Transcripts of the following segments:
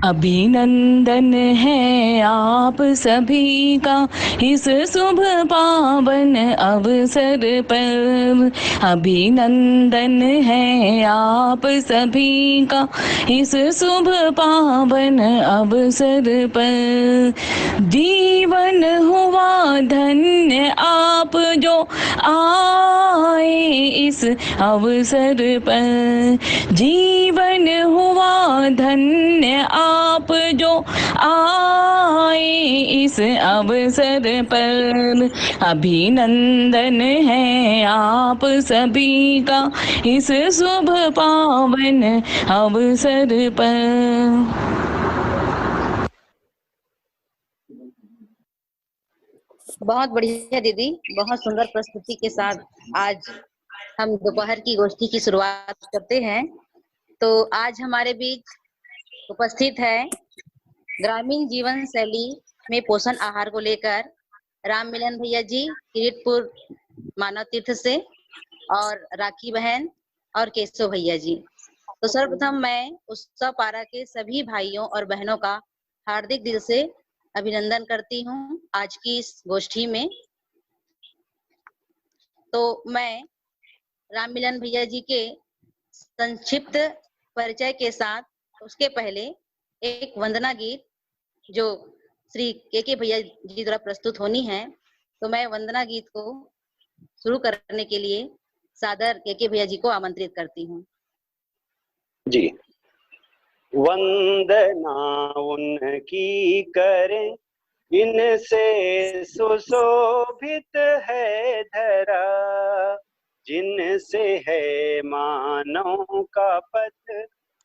अभिनंदन है आप सभी का इस शुभ पावन अवसर पर। अभिनंदन है आप सभी का इस शुभ पावन अवसर पर। जीवन हुआ धन्य आप जो आए इस अवसर पर। जीवन हुआ धन्य आप जो आए इस अवसर पर। अभिनंदन है आप सभी का इस शुभ पावन अवसर पर। बहुत बढ़िया दीदी, बहुत सुंदर प्रस्तुति के साथ आज हम दोपहर की गोष्ठी की शुरुआत करते हैं। तो आज हमारे बीच उपस्थित है ग्रामीण जीवन शैली में पोषण आहार को लेकर राम मिलन भैया जी किरीटपुर मानव तीर्थ से, और राखी बहन और केशव भैया जी। तो सर्वप्रथम मैं उत्सव पारा के सभी भाइयों और बहनों का हार्दिक दिल से अभिनंदन करती हूँ आज की इस गोष्ठी में। तो मैं राम मिलन भैया जी के संक्षिप्त परिचय के साथ उसके पहले एक वंदना गीत जो श्री के भैया जी द्वारा प्रस्तुत होनी है, तो मैं वंदना गीत को शुरू करने के लिए सादर के भैया जी को आमंत्रित करती हूँ। जी, वंदना उनकी करें इनसे सुशोभित है धरा, जिनसे है मानव का पथ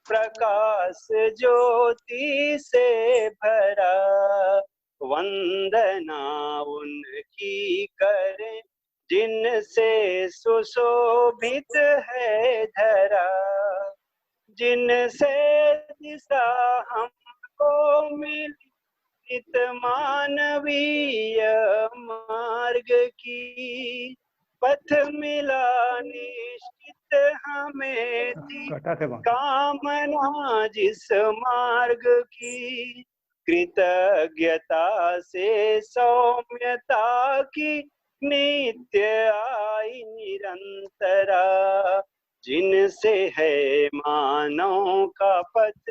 प्रकाश ज्योति से भरा। वंदना उनकी करें जिनसे सुशोभित है धरा, जिनसे दिशा हमको मिली इत मानवीय मार्ग की। पथ मिला निश्चित हमें थी कामना जिस मार्ग की। कृतज्ञता से सौम्यता की नित्य आई निरंतरा, जिनसे है मानव का पथ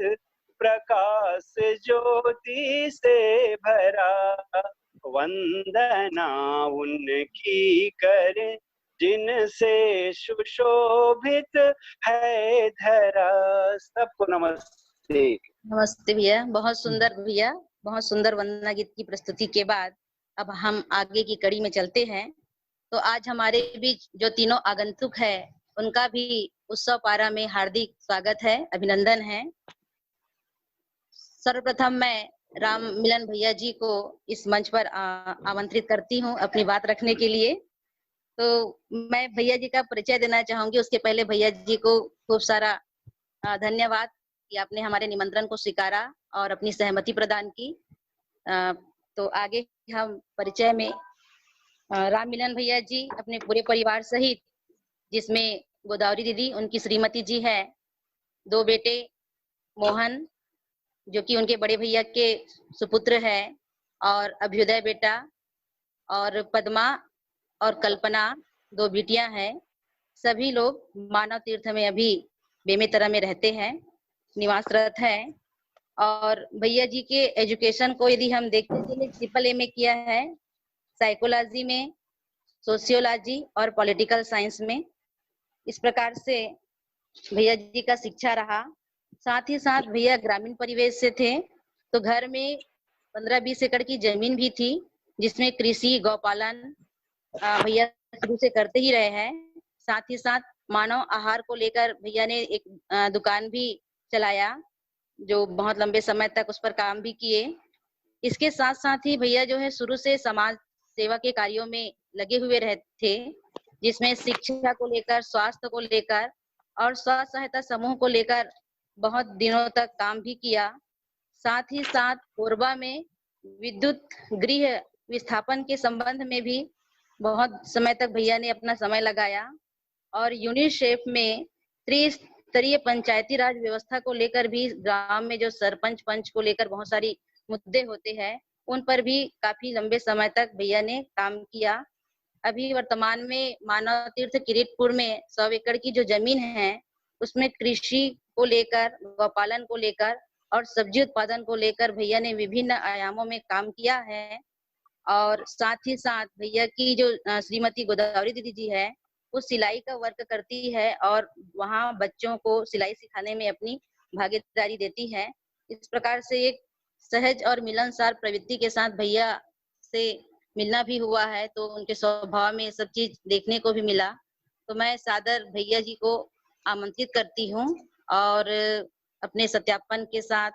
प्रकाश ज्योति से भरा। वंदना उनकी करें जिनसे सुशोभित है धरा। सबको नमस्ते। नमस्ते भैया, बहुत सुंदर भैया, बहुत सुंदर वंदना गीत की प्रस्तुति के बाद अब हम आगे की कड़ी में चलते हैं। तो आज हमारे बीच जो तीनों आगंतुक है उनका भी उत्सव पारा में हार्दिक स्वागत है, अभिनंदन है। सर्वप्रथम मैं राम मिलन भैया जी को इस मंच पर आमंत्रित करती हूँ अपनी बात रखने के लिए। तो मैं भैया जी का परिचय देना चाहूंगी। उसके पहले भैया जी को खूब सारा धन्यवाद कि आपने हमारे निमंत्रण को स्वीकारा और अपनी सहमति प्रदान की। तो आगे हम परिचय में राम मिलन भैया जी अपने पूरे परिवार सहित, जिसमें गोदावरी दीदी उनकी श्रीमती जी है, 2 बेटे मोहन जो कि उनके बड़े भैया के सुपुत्र है, और अभ्युदय बेटा, और पद्मा और कल्पना 2 बेटियां हैं। सभी लोग मानव तीर्थ में अभी बेमेतरा में रहते हैं, निवासरत हैं। और भैया जी के एजुकेशन को यदि हम देखते हैं, ट्रिपल ए में किया है, साइकोलॉजी में, सोशियोलॉजी और पॉलिटिकल साइंस में। इस प्रकार से भैया जी का शिक्षा रहा। साथ ही साथ भैया ग्रामीण परिवेश से थे, तो घर में 15-20 एकड़ की जमीन भी थी, जिसमें कृषि गौपालन भैया शुरू से करते ही रहे हैं। साथ ही साथ मानव आहार को लेकर भैया ने एक दुकान भी चलाया, जो बहुत लंबे समय तक उस पर काम भी किए। इसके साथ साथ ही भैया जो है शुरू से समाज सेवा के कार्यों में लगे हुए रहे थे, जिसमें शिक्षा को लेकर, स्वास्थ्य को लेकर और स्व सहायता समूह को लेकर बहुत दिनों तक काम भी किया। साथ ही साथ कोरबा में विद्युत गृह विस्थापन के संबंध में भी बहुत समय तक भैया ने अपना समय लगाया, और यूनिसेफ में स्तरीय पंचायती राज व्यवस्था को लेकर भी गांव में जो सरपंच पंच को लेकर बहुत सारी मुद्दे होते हैं, उन पर भी काफी लंबे समय तक भैया ने काम किया। अभी वर्तमान में मानव तीर्थ किरीटपुर में 100 एकड़ की जो जमीन है, उसमें कृषि को लेकर, गौपालन को लेकर और सब्जी उत्पादन को लेकर भैया ने विभिन्न आयामों में काम किया है। और साथ ही साथ भैया की जो श्रीमती गोदावरी दीदी जी है, वो सिलाई का वर्क करती है और वहाँ बच्चों को सिलाई सिखाने में अपनी भागीदारी देती है। इस प्रकार से एक सहज और मिलनसार प्रवृत्ति के साथ भैया से मिलना भी हुआ है, तो उनके स्वभाव में सब चीज देखने को भी मिला। तो मैं सादर भैया जी को आमंत्रित करती हूँ और अपने सत्यापन के साथ,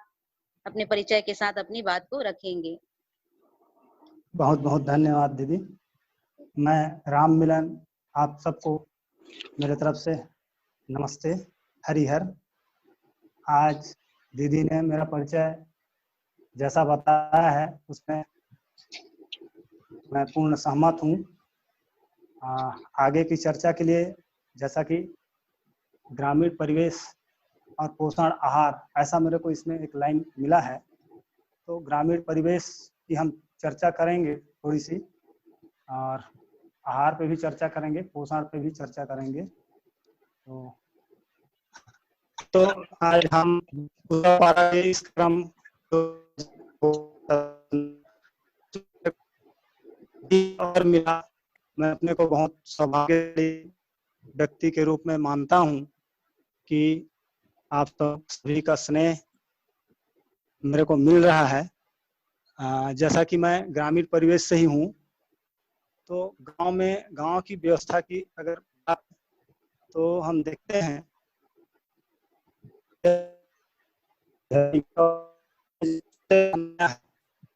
अपने परिचय के साथ अपनी बात को रखेंगे। बहुत बहुत धन्यवाद दीदी। मैं राम मिलन आप सबको मेरे तरफ से नमस्ते, हरिहर। आज दीदी ने मेरा परिचय जैसा बताया है उसमें मैं पूर्ण सहमत हूँ। आगे की चर्चा के लिए, जैसा कि ग्रामीण परिवेश और पोषण आहार, ऐसा मेरे को इसमें एक लाइन मिला है, तो ग्रामीण परिवेश की हम चर्चा करेंगे थोड़ी सी, और आहार पे भी चर्चा करेंगे, पोषण पे भी चर्चा करेंगे। तो आज हम इस क्रम और मिला, मैं अपने को बहुत सौभाग्यशाली व्यक्ति के रूप में मानता हूं कि आप सभी का स्नेह मेरे को मिल रहा है। जैसा कि मैं ग्रामीण परिवेश से ही हूं, तो गांव में गांव की व्यवस्था की अगर बात, तो हम देखते हैं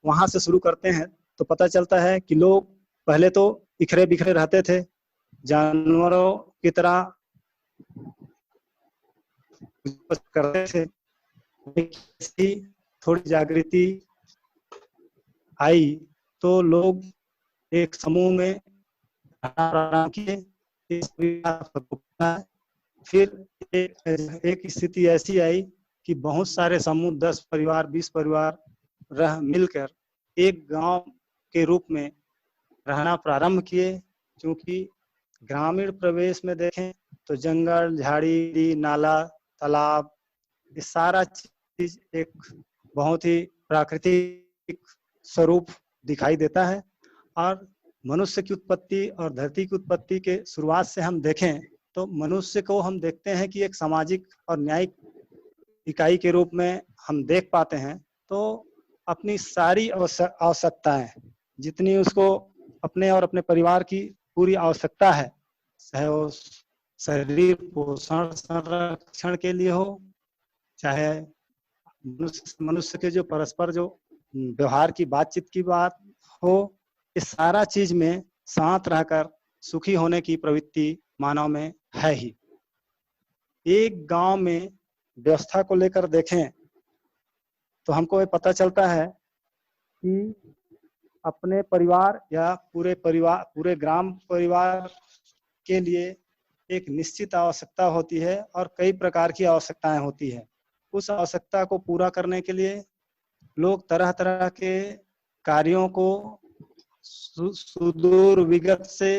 वहां से शुरू करते हैं तो पता चलता है कि लोग पहले तो बिखरे बिखरे रहते थे, जानवरों की तरह करते थे। थोड़ी जागृति आई तो लोग एक समूह में प्रारंभ किए। फिर एक स्थिति ऐसी आई कि बहुत सारे समूह, 10 परिवार 20 परिवार रह मिलकर एक गांव के रूप में रहना प्रारंभ किए। क्योंकि ग्रामीण प्रवेश में देखें तो जंगल, झाड़ी, नाला, तालाब, ये सारा चीज एक बहुत ही प्राकृतिक स्वरूप दिखाई देता है। और मनुष्य की उत्पत्ति और धरती की उत्पत्ति के शुरुआत से हम देखें तो मनुष्य को हम देखते हैं कि एक सामाजिक और न्यायिक इकाई के रूप में हम देख पाते हैं। तो अपनी सारी आवश्यकताएं, जितनी उसको अपने और अपने परिवार की पूरी आवश्यकता है, चाहे वो शरीर पोषण संरक्षण के लिए हो, चाहे मनुष्य के जो परस्पर जो व्यवहार की बातचीत की बात हो, इस सारा चीज में साथ रहकर सुखी होने की प्रवृत्ति मानव में है ही। एक गांव में व्यवस्था को लेकर देखें तो हमको ये पता चलता है कि अपने परिवार या पूरे ग्राम परिवार के लिए एक निश्चित आवश्यकता होती है और कई प्रकार की आवश्यकताएं होती है। उस आवश्यकता को पूरा करने के लिए लोग तरह तरह के कार्यों को सुदूर विगत से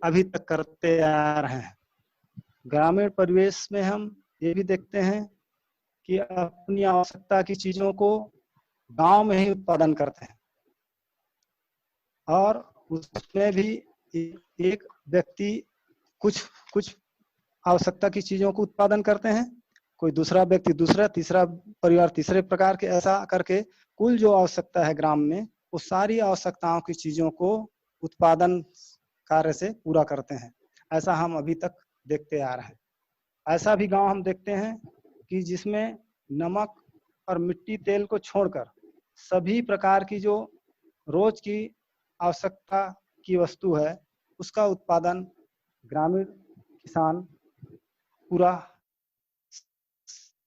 अभी तक करते आ रहे हैं। ग्रामीण परिवेश में हम ये भी देखते हैं कि अपनी आवश्यकता की चीजों को गांव में ही उत्पादन करते हैं, और उसमें भी एक व्यक्ति कुछ आवश्यकता की चीजों को उत्पादन करते हैं, कोई दूसरा व्यक्ति दूसरा, तीसरा परिवार तीसरे प्रकार के, ऐसा करके कुल जो आवश्यकता है ग्राम में, वो सारी आवश्यकताओं की चीजों को उत्पादन कार्य से पूरा करते हैं। ऐसा हम अभी तक देखते आ रहे हैं। ऐसा भी गांव हम देखते हैं कि जिसमें नमक और मिट्टी तेल को छोड़कर सभी प्रकार की जो रोज की आवश्यकता की वस्तु है, उसका उत्पादन ग्रामीण किसान पूरा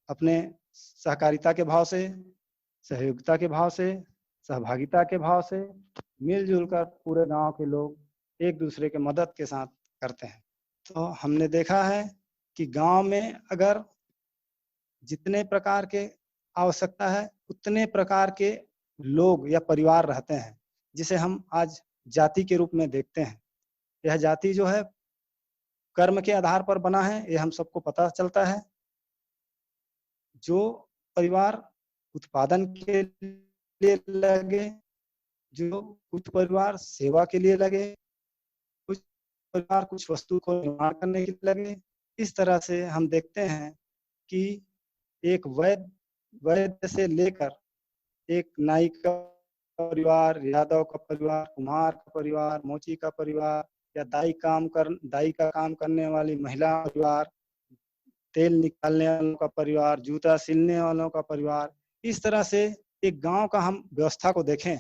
अपने सहकारिता के भाव से, सहयोगिता के भाव से, सहभागिता के भाव से मिलजुल कर पूरे गांव के लोग एक दूसरे के मदद के साथ करते हैं। तो हमने देखा है कि गांव में अगर जितने प्रकार के आवश्यकता है उतने प्रकार के लोग या परिवार रहते हैं, जिसे हम आज जाति के रूप में देखते हैं। यह जाति जो है कर्म के आधार पर बना है, ये हम सबको पता चलता है। जो परिवार उत्पादन के लिए लगे, जो कुछ परिवार सेवा के लिए लगे, कुछ परिवार कुछ वस्तु को निर्माण करने के लिए लगे। इस तरह से हम देखते हैं कि एक वैद्य से लेकर एक नाई का परिवार, यादव का परिवार, कुम्हार का परिवार, मोची का परिवार, या दाई का काम करने वाली महिला परिवार, तेल निकालने वालों का परिवार, जूता सिलने वालों का परिवार, इस तरह से एक गांव का हम व्यवस्था को देखें,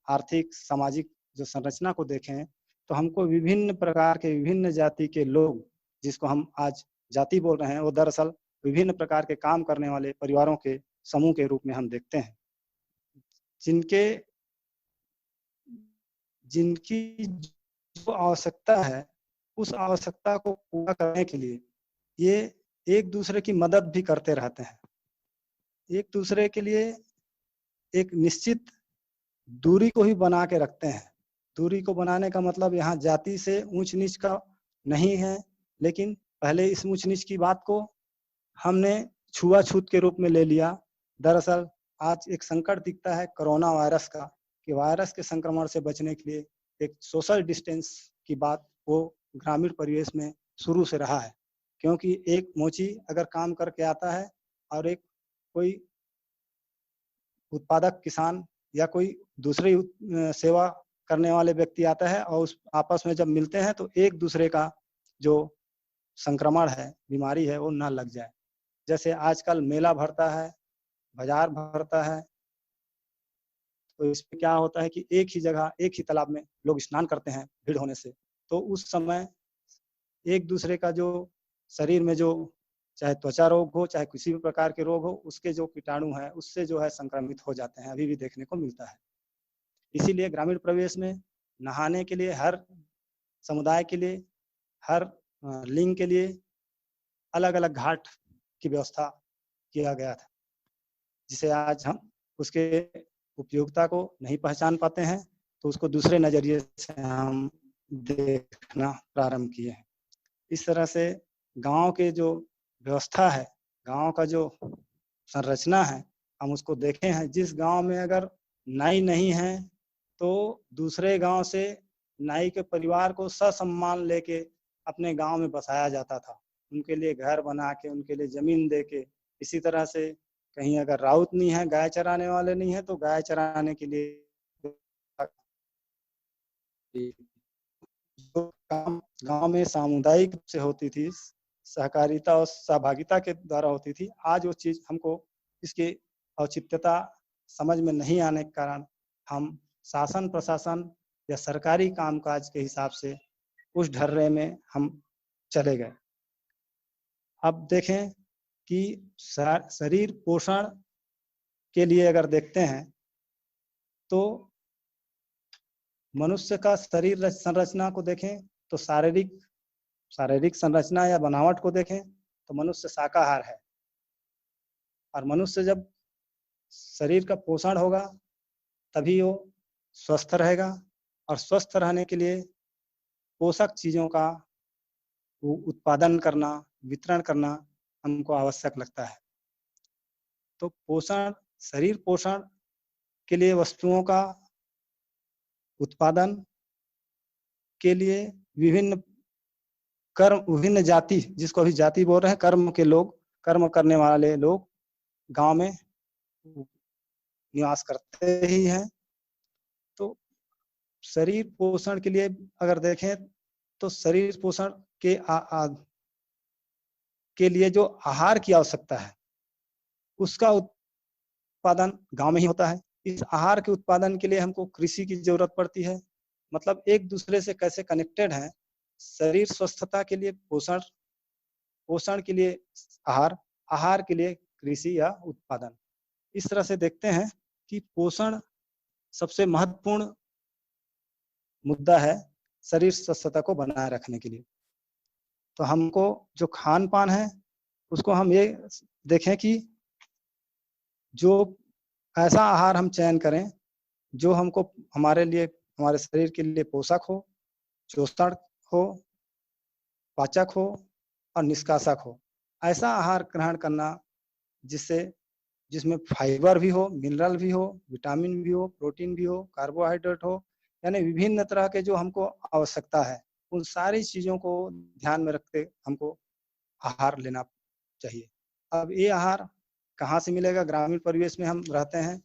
आर्थिक सामाजिक जो संरचना को देखें, तो हमको विभिन्न प्रकार के विभिन्न जाति के लोग, जिसको हम आज जाति बोल रहे हैं, वो दरअसल विभिन्न प्रकार के काम करने वाले परिवारों के समूह के रूप में हम देखते हैं, जिनकी जो आवश्यकता है उस आवश्यकता को पूरा करने के लिए ये एक दूसरे की मदद भी करते रहते हैं। एक दूसरे के लिए एक निश्चित दूरी को ही बना के रखते हैं। दूरी को बनाने का मतलब यहाँ जाति से ऊंच नीच का नहीं है, लेकिन पहले इस ऊंच नीच की बात को हमने छुआछूत के रूप में ले लिया। दरअसल आज एक संकट दिखता है कोरोना वायरस का, कि वायरस के संक्रमण से बचने के लिए एक सोशल डिस्टेंस की बात वो ग्रामीण परिवेश में शुरू से रहा है, क्योंकि एक मोची अगर काम करके आता है और एक कोई उत्पादक किसान या कोई दूसरी सेवा करने वाले व्यक्ति आता है और उस आपस में जब मिलते हैं तो एक दूसरे का जो संक्रमण है, बीमारी है, वो ना लग जाए। जैसे आजकल मेला भरता है, बाजार भरता है, तो इसमें क्या होता है कि एक ही जगह एक ही तालाब में लोग स्नान करते हैं भीड़ होने से, तो उस समय एक दूसरे का जो शरीर में जो चाहे त्वचा रोग हो चाहे किसी भी प्रकार के रोग हो, उसके जो कीटाणु है उससे जो है संक्रमित हो जाते हैं, अभी भी देखने को मिलता है। इसीलिए ग्रामीण प्रदेश में नहाने के लिए हर समुदाय के लिए, हर लिंग के लिए अलग अलग घाट की व्यवस्था किया गया था, जिसे आज हम उसके उपयोगिता को नहीं पहचान पाते हैं, तो उसको दूसरे नजरिए से हम देखना प्रारंभ किए हैं। इस तरह से गांव के जो व्यवस्था है, गांव का जो संरचना है, हम उसको देखे हैं। जिस गांव में अगर नाई नहीं है तो दूसरे गांव से नाई के परिवार को ससम्मान लेके अपने गांव में बसाया जाता था, उनके लिए घर बना के, उनके लिए जमीन दे के। इसी तरह से कहीं अगर राउत नहीं है, गाय चराने वाले नहीं है, तो गाय चराने के लिए जो काम गांव में सामुदायिक रूप से होती थी, सहकारिता और सहभागिता के द्वारा होती थी, आज वो चीज हमको इसकी औचित्यता समझ में नहीं आने के कारण हम शासन प्रशासन या सरकारी कामकाज के हिसाब से उस ढर्रे में हम चले गए। अब देखें कि शरीर पोषण के लिए अगर देखते हैं तो मनुष्य का शरीर संरचना को देखें तो शारीरिक संरचना या बनावट को देखें तो मनुष्य शाकाहार है, और मनुष्य जब शरीर का पोषण होगा तभी वो स्वस्थ रहेगा, और स्वस्थ रहने के लिए पोषक चीजों का उत्पादन करना, वितरण करना हमको आवश्यक लगता है। तो शरीर पोषण के लिए वस्तुओं का उत्पादन के लिए विभिन्न जाति, जिसको अभी जाति बोल रहे हैं, कर्म करने वाले लोग गांव में निवास करते ही हैं। तो शरीर पोषण के लिए अगर देखें तो शरीर पोषण के लिए जो आहार की आवश्यकता है उसका उत्पादन गांव में ही होता है। इस आहार के उत्पादन के लिए हमको कृषि की जरूरत पड़ती है। मतलब एक दूसरे से कैसे कनेक्टेड है, शरीर स्वस्थता के लिए पोषण के लिए आहार के लिए कृषि या उत्पादन। इस तरह से देखते हैं कि पोषण सबसे महत्वपूर्ण मुद्दा है शरीर स्वस्थता को बनाए रखने के लिए। तो हमको जो खान पान है उसको हम ये देखें कि जो ऐसा आहार हम चयन करें जो हमको हमारे लिए, हमारे शरीर के लिए पोषक हो, पोषण हो, पाचक हो और निष्कासक हो। ऐसा आहार ग्रहण करना जिसमें फाइबर भी हो, मिनरल भी हो, विटामिन भी हो, प्रोटीन भी हो, कार्बोहाइड्रेट हो, यानी विभिन्न तरह के जो हमको आवश्यकता है, उन सारी चीजों को ध्यान में रखते हमको आहार लेना चाहिए। अब ये आहार कहाँ से मिलेगा? ग्रामीण परिवेश में हम रहते हैं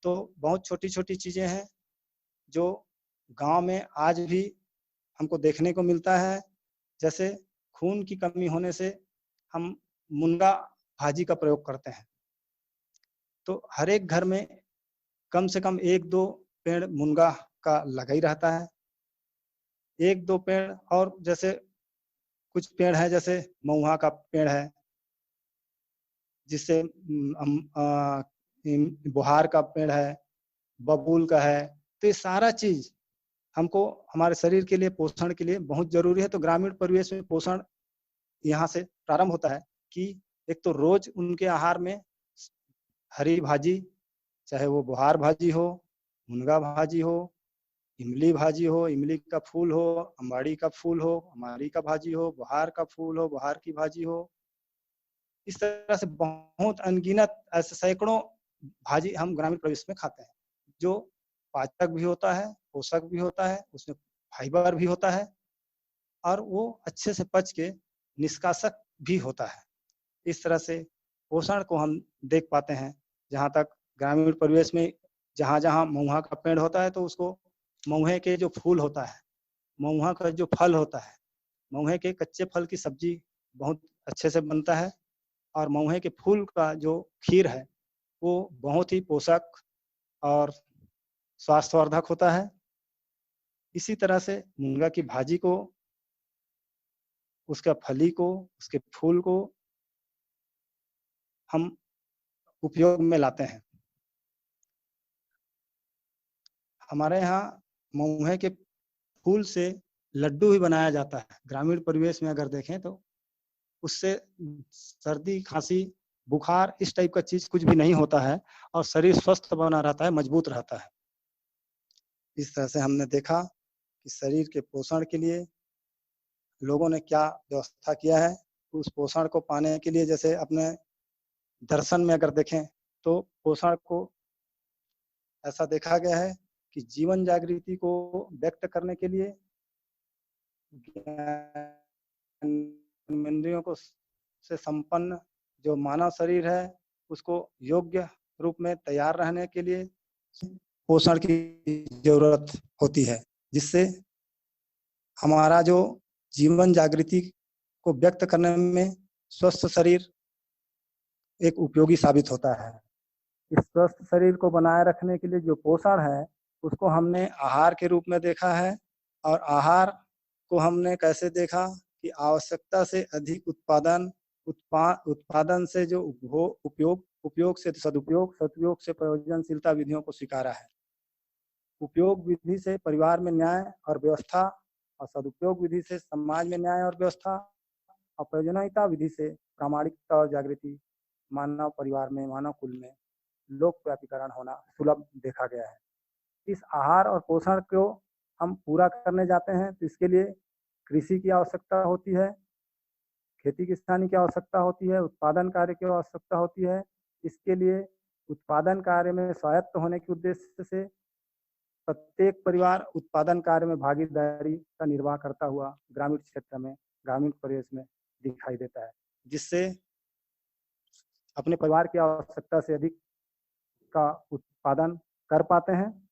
तो बहुत छोटी छोटी चीजें हैं जो गांव में आज भी हमको देखने को मिलता है। जैसे खून की कमी होने से हम मुनगा भाजी का प्रयोग करते हैं, तो हर एक घर में कम से कम 1-2 पेड़ मुनगा का लगा ही रहता है। 1-2 पेड़, और जैसे कुछ पेड़ है जैसे महुआ का पेड़ है, जिससे बुहार का पेड़ है, बबूल का है। तो ये सारा चीज हमको हमारे शरीर के लिए, पोषण के लिए बहुत जरूरी है। तो ग्रामीण परिवेश में पोषण यहाँ से प्रारंभ होता है कि एक तो रोज उनके आहार में हरी भाजी, चाहे वो बुहार भाजी हो, मुनगा भाजी हो, इमली भाजी हो, इमली का फूल हो, अम्बाड़ी का फूल हो, अमारी का भाजी हो, बुहार का फूल हो, बुहार की भाजी हो, इस तरह से बहुत अनगिनत ऐसे सैकड़ों भाजी हम ग्रामीण परिवेश में खाते हैं, जो पाचक भी होता है, पोषक भी होता है, उसमें फाइबर भी होता है और वो अच्छे से पच के निष्कासक भी होता है। इस तरह से पोषण को हम देख पाते हैं। जहाँ तक ग्रामीण परिवेश में जहाँ जहाँ महुआ का पेड़ होता है तो उसको महुए के जो फूल होता है, महुआ का जो फल होता है, महुए के कच्चे फल की सब्जी बहुत अच्छे से बनता है और महुए के फूल का जो खीर है वो बहुत ही पोषक और स्वास्थ्यवर्धक होता है। इसी तरह से मुनगा की भाजी को, उसका फली को, उसके फूल को हम उपयोग में लाते हैं। हमारे यहाँ महुए के फूल से लड्डू भी बनाया जाता है। ग्रामीण परिवेश में अगर देखें तो उससे सर्दी, खांसी, बुखार इस टाइप का चीज कुछ भी नहीं होता है और शरीर स्वस्थ बना रहता है, मजबूत रहता है। इस तरह से हमने देखा कि शरीर के पोषण के लिए लोगों ने क्या व्यवस्था किया है। उस पोषण को पाने के लिए जैसे अपने दर्शन में अगर देखें तो पोषण को ऐसा देखा गया है कि जीवन जागृति को व्यक्त करने के लिए इंद्रियों को से संपन्न जो मानव शरीर है उसको योग्य रूप में तैयार रहने के लिए पोषण की जरूरत होती है, जिससे हमारा जो जीवन जागृति को व्यक्त करने में स्वस्थ शरीर एक उपयोगी साबित होता है। इस स्वस्थ शरीर को बनाए रखने के लिए जो पोषण है उसको हमने आहार के रूप में देखा है। और आहार को हमने कैसे देखा कि आवश्यकता से अधिक उत्पादन से जो उपयोग से सदुपयोग, सदुपयोग से प्रयोजनशीलता विधियों को स्वीकारा है। उपयोग विधि से परिवार में न्याय और व्यवस्था, और सदुपयोग विधि से समाज में न्याय और व्यवस्था, और प्रयोजनहिता विधि से प्रामाणिकता और जागृति मानव परिवार में, मानव कुल में लोक व्यापीकरण होना सुलभ देखा गया है। इस आहार और पोषण को हम पूरा करने जाते हैं तो इसके लिए कृषि की आवश्यकता होती है, खेती किसानी की आवश्यकता होती है, उत्पादन कार्य की आवश्यकता होती है। इसके लिए उत्पादन कार्य में स्वायत्त होने के उद्देश्य से प्रत्येक परिवार उत्पादन कार्य में भागीदारी का निर्वाह करता हुआ ग्रामीण क्षेत्र में, ग्रामीण परिवेश में दिखाई देता है, जिससे अपने परिवार की आवश्यकता से अधिक का उत्पादन कर पाते हैं।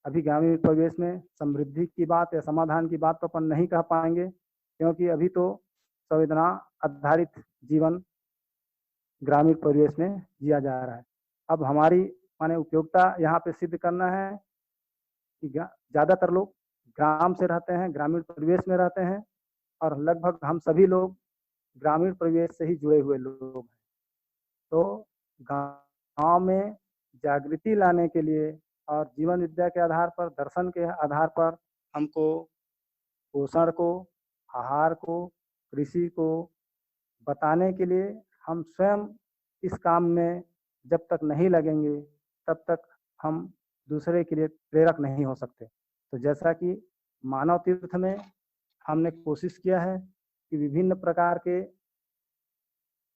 अभी ग्रामीण परिवेश में समृद्धि की बात या समाधान की बात तो अपन नहीं कह पाएंगे, क्योंकि अभी तो संवेदना आधारित जीवन ग्रामीण परिवेश में जिया जा रहा है। अब हमारी माने उपयोगिता यहाँ पे सिद्ध करना है कि ज़्यादातर लोग ग्राम से रहते हैं, ग्रामीण परिवेश में रहते हैं, और लगभग हम सभी लोग ग्रामीण परिवेश से ही जुड़े हुए लोग हैं। तो गांव में जागृति लाने के लिए और जीवन विद्या के आधार पर, दर्शन के आधार पर हमको पोषण को, आहार को, कृषि को बताने के लिए हम स्वयं इस काम में जब तक नहीं लगेंगे तब तक हम दूसरे के लिए प्रेरक नहीं हो सकते। तो जैसा कि मानव तीर्थ में हमने कोशिश किया है कि विभिन्न प्रकार के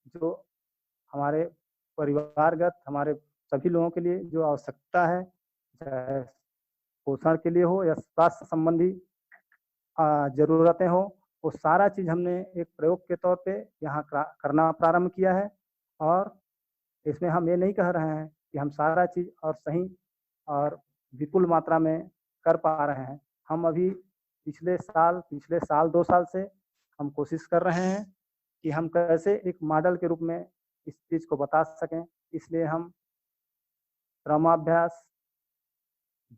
जो हमारे परिवारगत हमारे सभी लोगों के लिए जो आवश्यकता है, चाहे पोषण के लिए हो या स्वास्थ्य संबंधी ज़रूरतें हो, वो सारा चीज़ हमने एक प्रयोग के तौर पे यहाँ करना प्रारंभ किया है। और इसमें हम ये नहीं कह रहे हैं कि हम सारा चीज़ और सही और विपुल मात्रा में कर पा रहे हैं। हम अभी पिछले साल 2 साल से हम कोशिश कर रहे हैं कि हम कैसे एक मॉडल के रूप में इस चीज़ को बता सकें। इसलिए हम क्रमाभ्यास,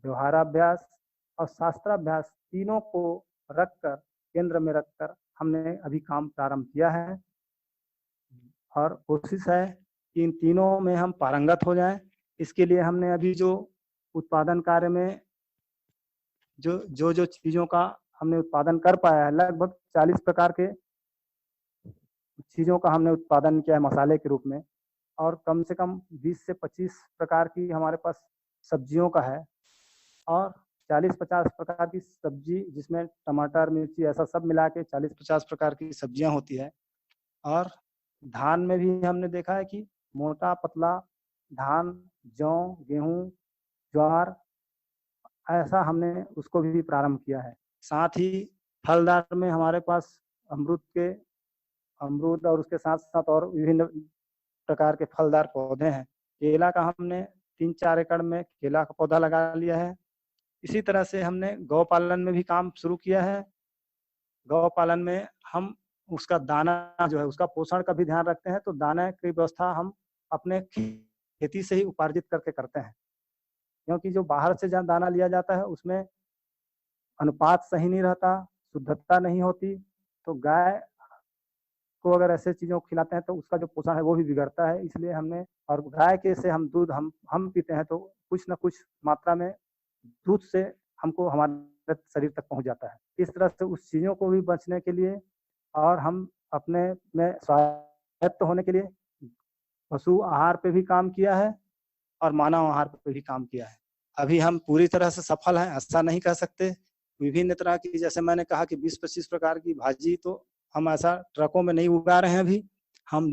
व्यवहाराभ्यास और शास्त्राभ्यास तीनों को रखकर, केंद्र में रखकर हमने अभी काम प्रारंभ किया है और कोशिश है कि इन तीनों में हम पारंगत हो जाएं। इसके लिए हमने अभी जो उत्पादन कार्य में जो चीज़ों का हमने उत्पादन कर पाया है, लगभग 40 प्रकार के चीज़ों का हमने उत्पादन किया है मसाले के रूप में, और कम से कम 20 से 25 प्रकार की हमारे पास सब्जियों का है, और 40-50 प्रकार की सब्जी जिसमें टमाटर, मिर्ची ऐसा सब मिला के 40-50 प्रकार की सब्जियां होती है। और धान में भी हमने देखा है कि मोटा पतला धान, जौ, गेहूं, ज्वार, ऐसा हमने उसको भी प्रारंभ किया है। साथ ही फलदार में हमारे पास अमरूद और उसके साथ साथ और विभिन्न प्रकार के फलदार पौधे हैं। केला का हमने 3-4 एकड़ में केला का पौधा लगा लिया है। इसी तरह से हमने गौ पालन में भी काम शुरू किया है। गौ पालन में हम उसका दाना जो है उसका पोषण का भी ध्यान रखते हैं, तो दाना की व्यवस्था हम अपने खेती से ही उपार्जित करके करते हैं, क्योंकि जो बाहर से जहाँ दाना लिया जाता है उसमें अनुपात सही नहीं रहता, शुद्धता नहीं होती, तो गाय को अगर ऐसे चीज़ों को खिलाते हैं तो उसका जो पोषण है वो भी बिगड़ता है। इसलिए हमने, और गाय के से हम दूध हम पीते हैं तो कुछ न कुछ मात्रा में दूध से हमको हमारे शरीर तक पहुंच जाता है। इस तरह से उस चीज़ों को भी बचने के लिए और हम अपने में स्वायत्त होने के लिए पशु आहार पे भी काम किया है और मानव आहार पे भी काम किया है। अभी हम पूरी तरह से सफल हैं ऐसा नहीं कह सकते। विभिन्न तरह की, जैसे मैंने कहा कि 20-25 प्रकार की भाजी तो हम ऐसा ट्रकों में नहीं उगा रहे हैं अभी। हम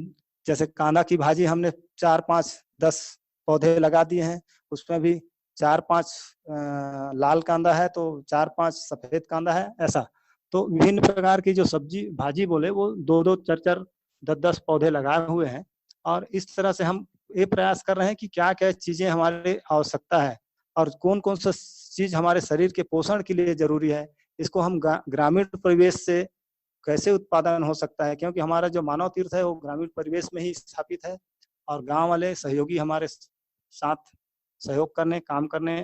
जैसे कांदा की भाजी हमने 4-5-10 पौधे लगा दिए हैं, उसमें भी 4-5 लाल कांदा है तो 4-5 सफेद कांदा है, ऐसा। तो विभिन्न प्रकार की जो सब्जी भाजी बोले वो 2-2, 4-4, 10-10 पौधे लगाए हुए हैं। और इस तरह से हम ये प्रयास कर रहे हैं कि क्या क्या चीजें हमारे आवश्यकता है और कौन कौन सा चीज हमारे शरीर के पोषण के लिए जरूरी है, इसको हम ग्रामीण परिवेश से कैसे उत्पादन हो सकता है, क्योंकि हमारा जो मानव तीर्थ है वो ग्रामीण परिवेश में ही स्थापित है और गांव वाले सहयोगी हमारे साथ सहयोग करने, काम करने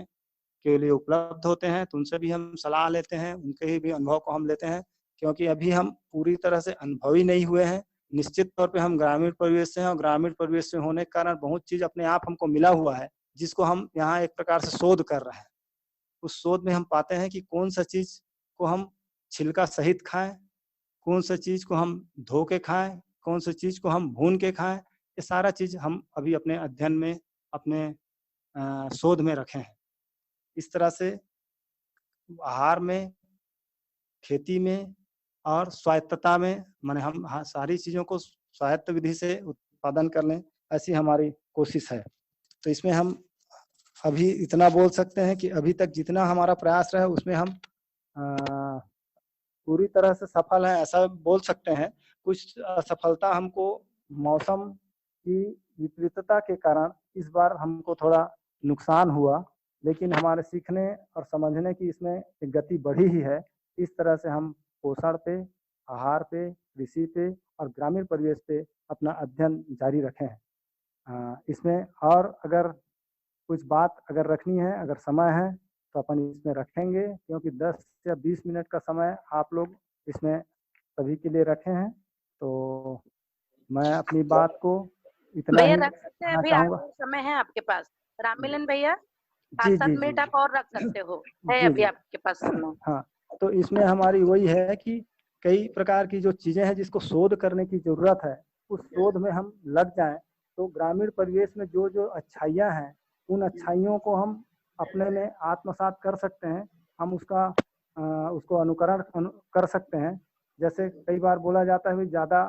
के लिए उपलब्ध होते हैं, तो उनसे भी हम सलाह लेते हैं, उनके भी अनुभव को हम लेते हैं, क्योंकि अभी हम पूरी तरह से अनुभवी नहीं हुए हैं। निश्चित तौर पे हम ग्रामीण परिवेश से हैं और ग्रामीण परिवेश से होने के कारण बहुत चीज अपने आप हमको मिला हुआ है, जिसको हम यहाँ एक प्रकार से शोध कर रहे हैं। उस शोध में हम पाते हैं कि कौन सा चीज को हम छिलका सहित खाएं, कौन सा चीज को हम धो के खाएं, कौन सा चीज को हम भून के खाएं, ये सारा चीज हम अभी अपने अध्ययन में, अपने शोध में रखे हैं। इस तरह से आहार में, खेती में और स्वायत्तता में, माने हम सारी चीजों को स्वायत्त विधि से उत्पादन कर लें, ऐसी हमारी कोशिश है। तो इसमें हम अभी इतना बोल सकते हैं कि अभी तक जितना हमारा प्रयास रहा उसमें हम पूरी तरह से सफल हैं ऐसा बोल सकते हैं। कुछ असफलता हमको मौसम की विपरीतता के कारण इस बार हमको थोड़ा नुकसान हुआ, लेकिन हमारे सीखने और समझने की इसमें एक गति बढ़ी ही है। इस तरह से हम पोषण पे, आहार पे, कृषि पे और ग्रामीण परिवेश पे अपना अध्ययन जारी रखे हैं। इसमें और अगर कुछ बात अगर रखनी है, अगर समय है तो अपन इसमें रखेंगे, क्योंकि 10 या 20 मिनट का समय आप लोग इसमें सभी के लिए रखे हैं। तो मैं अपनी बात को इतना ही रख सकते हैं। अभी समय है आपके पास राममिलन भैया, 5-7 मिनट आप और रख सकते हो, है अभी आपके पास समय। हाँ, तो इसमें हमारी वही है कि कई प्रकार की जो चीजें हैं जिसको शोध करने की जरूरत है, उस शोध में हम लग जाएं तो ग्रामीण परिवेश में जो जो अच्छाइयाँ हैं उन अच्छाइयों को हम अपने में आत्मसात कर सकते हैं। हम उसको अनुकरण कर सकते हैं। जैसे कई बार बोला जाता है कि ज़्यादा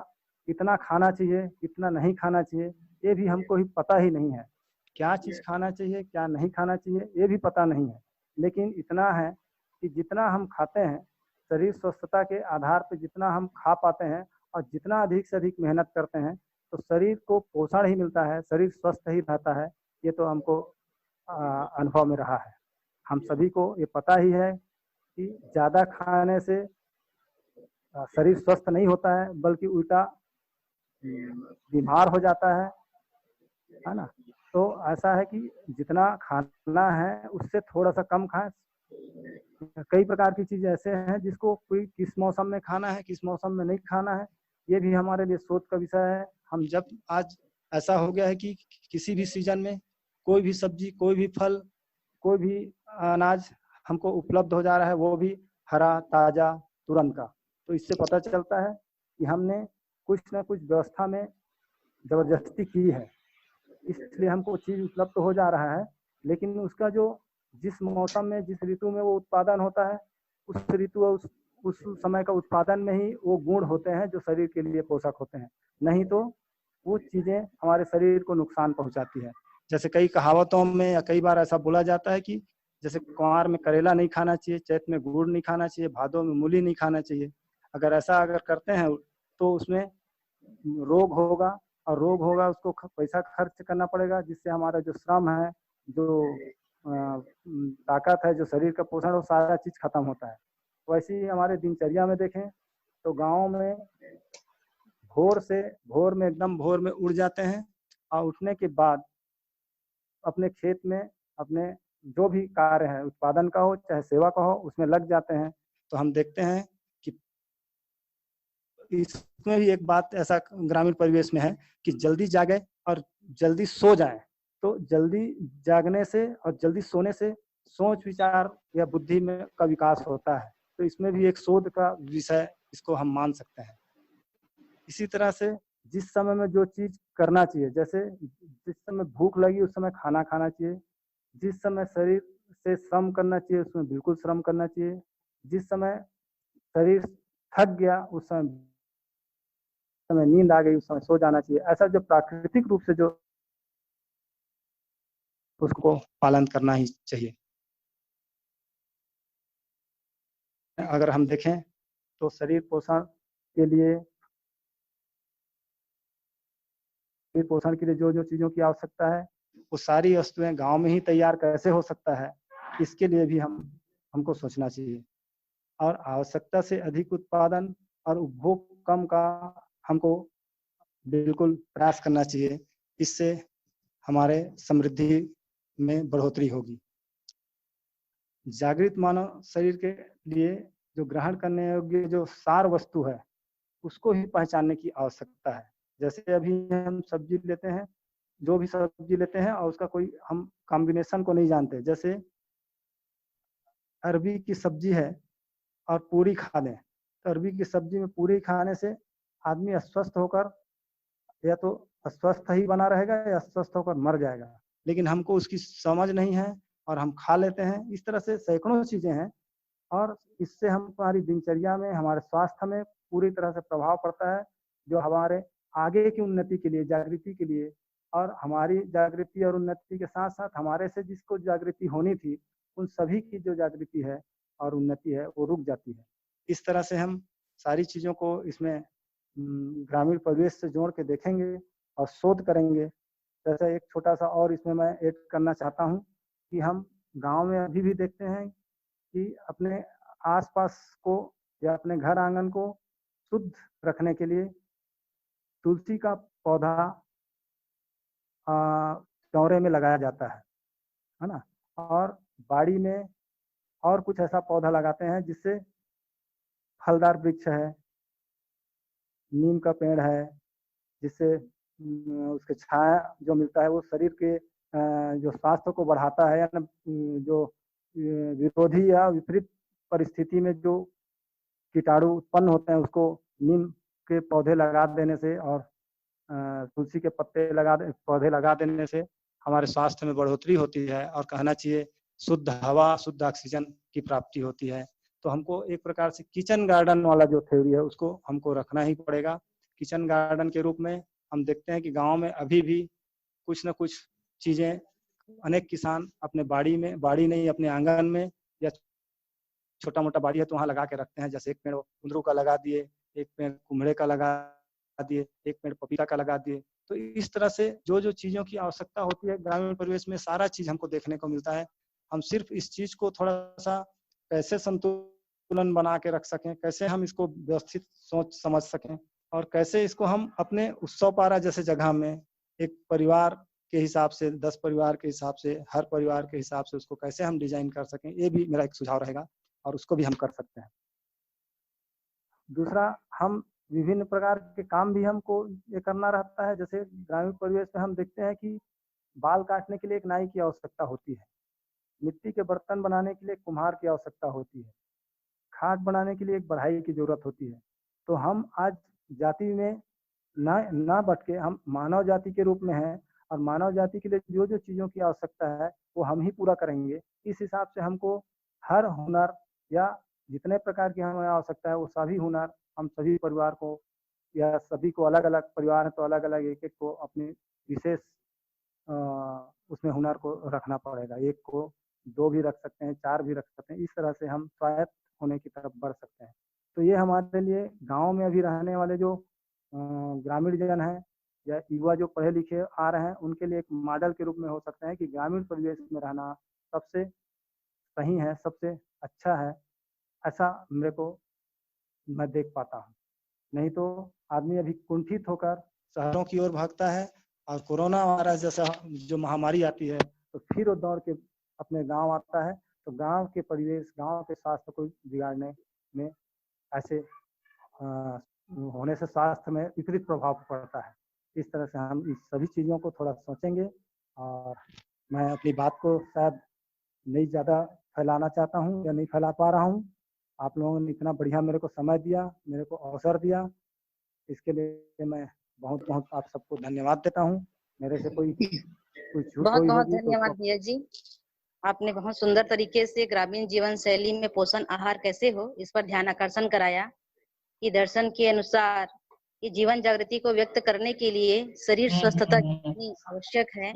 कितना खाना चाहिए, कितना नहीं खाना चाहिए, ये भी हमको ही पता ही नहीं है। क्या चीज़ खाना चाहिए, क्या नहीं खाना चाहिए, ये भी पता नहीं है। लेकिन इतना है कि जितना हम खाते हैं, शरीर स्वस्थता के आधार पर जितना हम खा पाते हैं और जितना अधिक से अधिक मेहनत करते हैं तो शरीर को पोषण ही मिलता है, शरीर स्वस्थ ही रहता है। ये तो हमको अनुभव में रहा है। हम सभी को ये पता ही है कि ज़्यादा खाने से शरीर स्वस्थ नहीं होता है, बल्कि उल्टा बीमार हो जाता है ना। तो ऐसा है कि जितना खाना है उससे थोड़ा सा कम खाएं। कई प्रकार की चीज़ ऐसे हैं जिसको कोई किस मौसम में खाना है, किस मौसम में नहीं खाना है, ये भी हमारे लिए सोच का विषय है। हम जब आज ऐसा हो गया है कि किसी भी सीजन में कोई भी सब्जी, कोई भी फल, कोई भी अनाज हमको उपलब्ध हो जा रहा है, वो भी हरा, ताज़ा, तुरंत का। तो इससे पता चलता है कि हमने कुछ ना कुछ व्यवस्था में ज़बरदस्ती की है, इसलिए हमको चीज़ उपलब्ध हो जा रहा है। लेकिन उसका जो जिस मौसम में, जिस ऋतु में वो उत्पादन होता है, उस ऋतु और उस समय का उत्पादन में ही वो गुण होते हैं जो शरीर के लिए पोषक होते हैं। नहीं तो वो चीज़ें हमारे शरीर को नुकसान पहुंचाती है। जैसे कई कहावतों में या कई बार ऐसा बोला जाता है कि जैसे कुंवार में करेला नहीं खाना चाहिए, चैत में गुड़ नहीं खाना चाहिए, भादों में मूली नहीं खाना चाहिए। अगर करते हैं तो उसमें रोग होगा, और रोग होगा उसको पैसा खर्च करना पड़ेगा, जिससे हमारा जो श्रम है, जो ताकत है, जो शरीर का पोषण, वो सारा चीज़ खत्म होता है। वैसे ही हमारे दिनचर्या में देखें तो गाँव में भोर में उठ जाते हैं और उठने के बाद अपने खेत में अपने जो भी कार्य है, उत्पादन का हो चाहे सेवा का हो, उसमें लग जाते हैं। तो हम देखते हैं कि इसमें भी एक बात ऐसा ग्रामीण परिवेश में है कि जल्दी जागे और जल्दी सो जाएं। तो जल्दी जागने से और जल्दी सोने से सोच विचार या बुद्धि में का विकास होता है। तो इसमें भी एक शोध का विषय इसको हम मान सकते हैं। इसी तरह से जिस समय में जो चीज़ करना चाहिए, जैसे जिस समय भूख लगी उस समय खाना खाना चाहिए, जिस समय शरीर से श्रम करना चाहिए उसमें बिल्कुल श्रम करना चाहिए, जिस समय शरीर थक गया उस समय नींद आ गई उस समय सो जाना चाहिए। ऐसा जो प्राकृतिक रूप से जो उसको पालन करना ही चाहिए। अगर हम देखें तो शरीर पोषण के लिए जो जो चीज़ों की आवश्यकता है वो सारी वस्तुएं गांव में ही तैयार कैसे हो सकता है, इसके लिए भी हमको सोचना चाहिए। और आवश्यकता से अधिक उत्पादन और उपभोग कम का हमको बिल्कुल प्रयास करना चाहिए। इससे हमारे समृद्धि में बढ़ोतरी होगी। जागृत मानव शरीर के लिए जो ग्रहण करने योग्य जो सार वस्तु है उसको ही पहचानने की आवश्यकता है। जैसे अभी हम सब्जी लेते हैं, जो भी सब्जी लेते हैं और उसका कोई हम कॉम्बिनेशन को नहीं जानते। जैसे अरबी की सब्जी है और पूरी खा लें, तो अरबी की सब्जी में पूरी खाने से आदमी अस्वस्थ होकर या तो अस्वस्थ ही बना रहेगा या अस्वस्थ होकर मर जाएगा। लेकिन हमको उसकी समझ नहीं है और हम खा लेते हैं। इस तरह से सैकड़ों चीज़ें हैं और इससे हमारी दिनचर्या में, हमारे स्वास्थ्य में पूरी तरह से प्रभाव पड़ता है, जो हमारे आगे की उन्नति के लिए, जागृति के लिए, और हमारी जागृति और उन्नति के साथ साथ हमारे से जिसको जागृति होनी थी उन सभी की जो जागृति है और उन्नति है वो रुक जाती है। इस तरह से हम सारी चीज़ों को इसमें ग्रामीण परिवेश से जोड़ के देखेंगे और शोध करेंगे। जैसा एक छोटा सा और इसमें मैं ऐड करना चाहता हूँ कि हम गांव में अभी भी देखते हैं कि अपने आसपास को या अपने घर आंगन को शुद्ध रखने के लिए तुलसी का पौधा चौरे में लगाया जाता है ना। और बाड़ी में और कुछ ऐसा पौधा लगाते हैं जिससे फलदार वृक्ष है, नीम का पेड़ है, जिससे उसके छाया जो मिलता है वो शरीर के जो स्वास्थ्य को बढ़ाता है, या जो विरोधी या विपरीत परिस्थिति में जो कीटाणु उत्पन्न होते हैं उसको नीम के पौधे लगा देने से और तुलसी के पौधे लगा देने से हमारे स्वास्थ्य में बढ़ोतरी होती है और कहना चाहिए शुद्ध हवा, शुद्ध ऑक्सीजन की प्राप्ति होती है। तो हमको एक प्रकार से किचन गार्डन वाला जो थ्योरी है उसको हमको रखना ही पड़ेगा। किचन गार्डन के रूप में हम देखते हैं कि गांव में अभी भी कुछ न कुछ चीजें अनेक किसान अपने बाड़ी नहीं अपने आंगन में या छोटा मोटा बाड़ी है तो वहाँ लगा के रखते हैं। जैसे एक पेड़ कुंदरू का लगा दिए, एक पेड़ कुम्हड़े का लगा दिए, एक पेड़ पपीता का लगा दिए। तो इस तरह से जो जो चीजों की आवश्यकता होती है ग्रामीण परिवेश में सारा चीज हमको देखने को मिलता है। हम सिर्फ इस चीज को थोड़ा सा कैसे संतुलन बना के रख सकें, कैसे हम इसको व्यवस्थित सोच समझ सकें और कैसे इसको हम अपने उत्सव पारा जैसे जगह में एक परिवार के हिसाब से, 10 परिवार के हिसाब से, हर परिवार के हिसाब से उसको कैसे हम डिजाइन कर सकें, ये भी मेरा एक सुझाव रहेगा और उसको भी हम कर सकते हैं। दूसरा, हम विभिन्न प्रकार के काम भी हमको ये करना रहता है। जैसे ग्रामीण परिवेश में हम देखते हैं कि बाल काटने के लिए एक नाई की आवश्यकता होती है, मिट्टी के बर्तन बनाने के लिए कुम्हार की आवश्यकता होती है, खाट बनाने के लिए एक बढ़ाई की जरूरत होती है। तो हम आज जाति में ना बट के हम मानव जाति के रूप में हैं और मानव जाति के लिए जो जो चीज़ों की आवश्यकता है वो हम ही पूरा करेंगे। इस हिसाब से हमको हर हुनर या जितने प्रकार की हमें आवश्यकता है वो सभी हुनर हम सभी परिवार को या सभी को, अलग अलग परिवार है तो अलग अलग एक एक को अपनी विशेष उसमें हुनर को रखना पड़ेगा। एक को 2 भी रख सकते हैं, 4 भी रख सकते हैं। इस तरह से हम स्वायत्त होने की तरफ बढ़ सकते हैं। तो ये हमारे लिए गांव में अभी रहने वाले जो ग्रामीण जन हैं या युवा जो पढ़े लिखे आ रहे हैं उनके लिए एक मॉडल के रूप में हो सकता है कि ग्रामीण परिवेश में रहना सबसे सही है, सबसे अच्छा है। ऐसा मेरे को मैं देख पाता हूँ। नहीं तो आदमी अभी कुंठित होकर शहरों की ओर भागता है और कोरोना वायरस जैसा जो महामारी आती है तो फिर वो दौड़ के अपने गांव आता है। तो गांव के परिवेश, गांव के स्वास्थ्य को बिगाड़ने में ऐसे होने से स्वास्थ्य में विपरीत प्रभाव पड़ता है। इस तरह से हम इस सभी चीज़ों को थोड़ा सोचेंगे और मैं अपनी बात को शायद नहीं ज़्यादा फैलाना चाहता हूँ या नहीं फैला पा रहा हूँ। आप लोगों ने इतना बढ़िया मेरे को समय दिया, मेरे को अवसर दिया, इसके लिए मैं बहुत बहुत आप सबको धन्यवाद देता हूँ। मेरे से कोई छूट बहुत हुई बहुत होगी धन्यवाद तो भैया जी। आपने बहुत सुंदर तरीके से ग्रामीण जीवन शैली में पोषण आहार कैसे हो इस पर ध्यान आकर्षण कराया कि दर्शन के अनुसार कि जीवन जागृति को व्यक्त करने के लिए शरीर स्वस्थता कितनी आवश्यक है,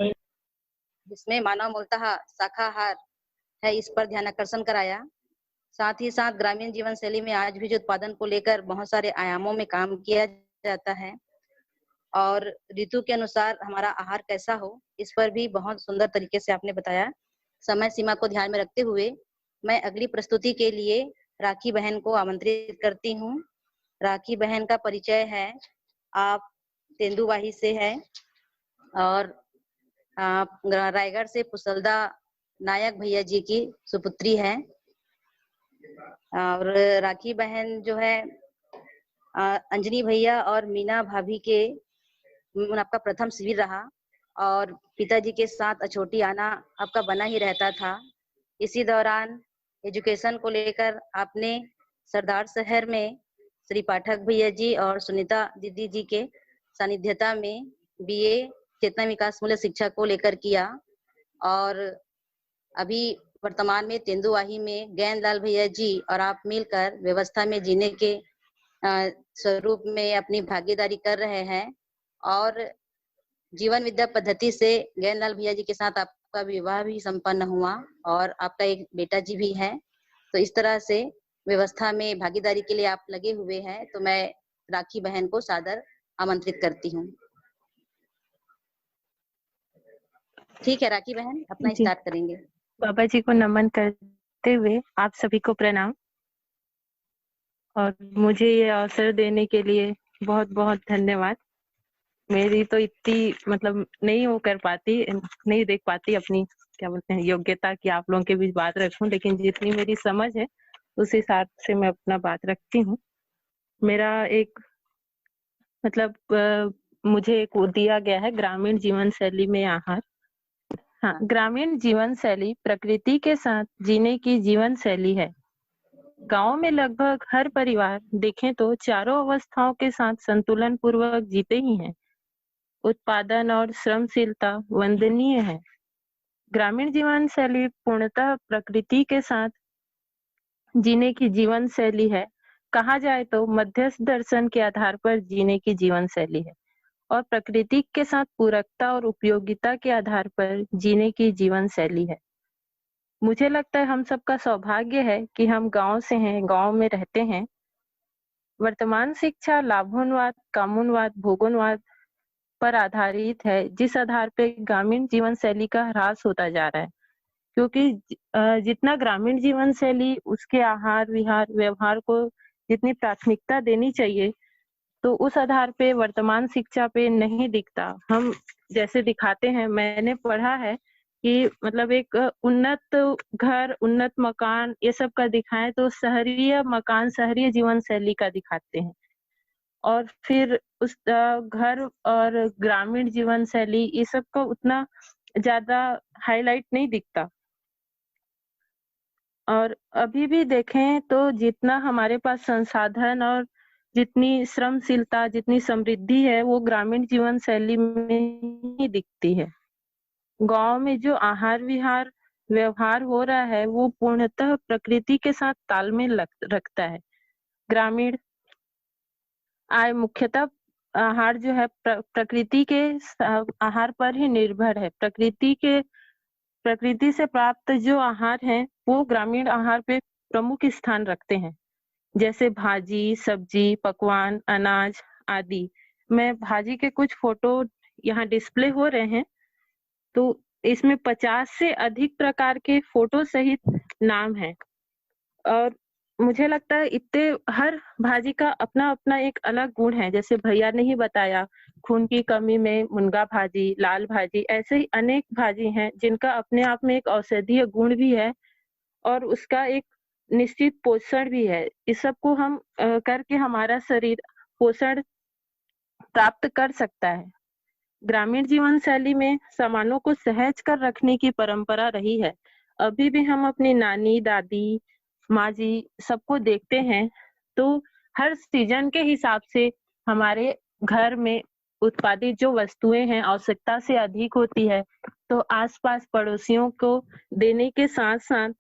जिसमें मानव मूलतः शाकाहार है, इस पर ध्यान आकर्षण कराया। साथ ही साथ ग्रामीण जीवन शैली में आज भी जो उत्पादन को लेकर बहुत सारे आयामों में काम किया जाता है और ऋतु के अनुसार हमारा आहार कैसा हो इस पर भी बहुत सुंदर तरीके से आपने बताया। समय सीमा को ध्यान में रखते हुए मैं अगली प्रस्तुति के लिए राखी बहन को आमंत्रित करती हूँ। राखी बहन का परिचय है, आप तेंदुवाही से है और आप रायगढ़ से पुसलदा नायक भैया जी की सुपुत्री है। और राखी बहन जो है अंजनी भैया और मीना भाभी के आपका प्रथम शिविर रहा और पिताजी के साथ अछोटी आना आपका बना ही रहता था। इसी दौरान एजुकेशन को लेकर आपने सरदार शहर में श्री पाठक भैया जी और सुनीता दीदी जी के सानिध्यता में बीए चेतना विकास मूल्य शिक्षा को लेकर किया और अभी वर्तमान में तेंदुवाही में गैंदलाल भैया जी और आप मिलकर व्यवस्था में जीने के स्वरूप में अपनी भागीदारी कर रहे हैं और जीवन विद्या पद्धति से गैंदलाल भैया जी के साथ आपका विवाह भी संपन्न हुआ और आपका एक बेटा जी भी है। तो इस तरह से व्यवस्था में भागीदारी के लिए आप लगे हुए हैं। तो मैं राखी बहन को सादर आमंत्रित करती हूँ। ठीक है राखी बहन, अपना स्टार्ट करेंगे। बाबा जी को नमन करते हुए आप सभी को प्रणाम और मुझे ये अवसर देने के लिए बहुत बहुत धन्यवाद। मेरी तो इतनी मतलब नहीं देख पाती अपनी क्या बोलते हैं योग्यता कि आप लोगों के बीच बात रखूं, लेकिन जितनी मेरी समझ है उस हिसाब से मैं अपना बात रखती हूँ। मेरा एक मुझे एक दिया गया है ग्रामीण जीवन शैली में आहार। हाँ, ग्रामीण जीवन शैली प्रकृति के साथ जीने की जीवन शैली है। गांव में लगभग हर परिवार देखें तो चारों अवस्थाओं के साथ संतुलन पूर्वक जीते ही हैं। उत्पादन और श्रमशीलता वंदनीय है। ग्रामीण जीवन शैली पूर्णतः प्रकृति के साथ जीने की जीवन शैली है। कहा जाए तो मध्यस्थ दर्शन के आधार पर जीने की जीवन शैली है और प्रकृति के साथ पूरकता और उपयोगिता के आधार पर जीने की जीवन शैली है। मुझे लगता है हम सबका सौभाग्य है कि हम गांव से हैं, गांव में रहते हैं। वर्तमान शिक्षा लाभोन्वाद, कामोन्वाद, भोगोन्वाद पर आधारित है, जिस आधार पे ग्रामीण जीवन शैली का ह्रास होता जा रहा है। क्योंकि जितना ग्रामीण जीवन शैली उसके आहार विहार व्यवहार को जितनी प्राथमिकता देनी चाहिए, तो उस आधार पे वर्तमान शिक्षा पे नहीं दिखता। हम जैसे दिखाते हैं, मैंने पढ़ा है कि मतलब एक उन्नत घर, उन्नत मकान ये सब का दिखाएं तो शहरीय मकान, शहरीय जीवन शैली का दिखाते हैं, और फिर उस घर और ग्रामीण जीवन शैली ये सब का उतना ज्यादा हाईलाइट नहीं दिखता। और अभी भी देखें तो जितना हमारे पास संसाधन और जितनी श्रमशीलता, जितनी समृद्धि है, वो ग्रामीण जीवन शैली में ही दिखती है। गांव में जो आहार विहार व्यवहार हो रहा है वो पूर्णतः प्रकृति के साथ तालमेल रखता है। ग्रामीण आय मुख्यतः आहार जो है प्रकृति के आहार पर ही निर्भर है। प्रकृति से प्राप्त जो आहार हैं वो ग्रामीण आहार पे प्रमुख स्थान रखते हैं, जैसे भाजी, सब्जी, पकवान, अनाज आदि। मैं भाजी के कुछ फोटो यहाँ डिस्प्ले हो रहे हैं, तो इसमें 50 से अधिक प्रकार के फोटो सहित नाम है। और मुझे लगता है इतने हर भाजी का अपना अपना एक अलग गुण है। जैसे भैया ने ही बताया, खून की कमी में मुनगा भाजी, लाल भाजी, ऐसे ही अनेक भाजी हैं जिनका अपने आप में एक औषधीय गुण भी है और उसका एक निश्चित पोषण भी है। इस सब को हम करके हमारा शरीर पोषण प्राप्त कर सकता है। ग्रामीण जीवन शैली में सामानों को सहज कर रखने की परंपरा रही है। अभी भी हम अपनी नानी, दादी, माँ जी सबको देखते हैं तो हर सीजन के हिसाब से हमारे घर में उत्पादित जो वस्तुएं हैं आवश्यकता से अधिक होती है, तो आसपास पड़ोसियों को देने के साथ साथ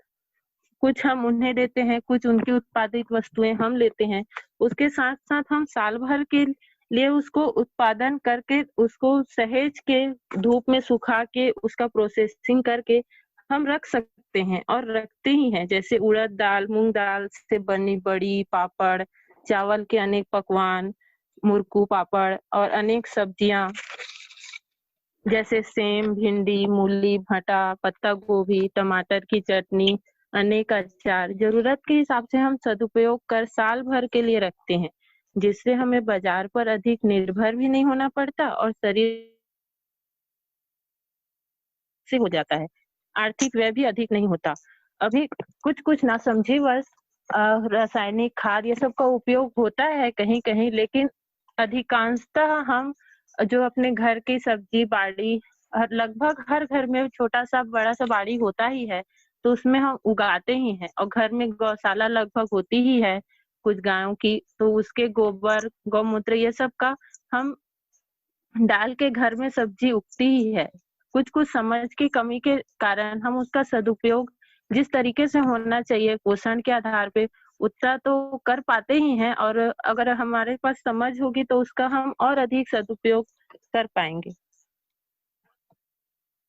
कुछ हम उन्हें देते हैं, कुछ उनकी उत्पादित वस्तुएं हम लेते हैं। उसके साथ साथ हम साल भर के लिए उसको उत्पादन करके, उसको सहेज के, धूप में सुखा के, उसका प्रोसेसिंग करके हम रख सकते हैं और रखते ही हैं। जैसे उड़द दाल, मूंग दाल से बनी बड़ी, पापड़, चावल के अनेक पकवान, मुरकू पापड़ और अनेक सब्जियां जैसे सेम, भिंडी, मूली, भटा, पत्ता गोभी, टमाटर की चटनी, अनेक अचार जरूरत के हिसाब से हम सदुपयोग कर साल भर के लिए रखते हैं, जिससे हमें बाजार पर अधिक निर्भर भी नहीं होना पड़ता और शरीर से हो जाता है। आर्थिक व्यय भी अधिक नहीं होता। अभी कुछ नासमझीवश रासायनिक खाद ये सब का उपयोग होता है कहीं कहीं, लेकिन अधिकांशतः हम जो अपने घर की सब्जी बाड़ी, लगभग हर घर में छोटा सा बड़ा सा बाड़ी होता ही है, तो उसमें हम उगाते ही हैं। और घर में गौशाला लगभग होती ही है कुछ गायों की, तो उसके गोबर, गौमूत्र ये सब का हम डाल के घर में सब्जी उगती ही है। कुछ समझ की कमी के कारण हम उसका सदुपयोग जिस तरीके से होना चाहिए पोषण के आधार पे उतना तो कर पाते ही हैं, और अगर हमारे पास समझ होगी तो उसका हम और अधिक सदुपयोग कर पाएंगे।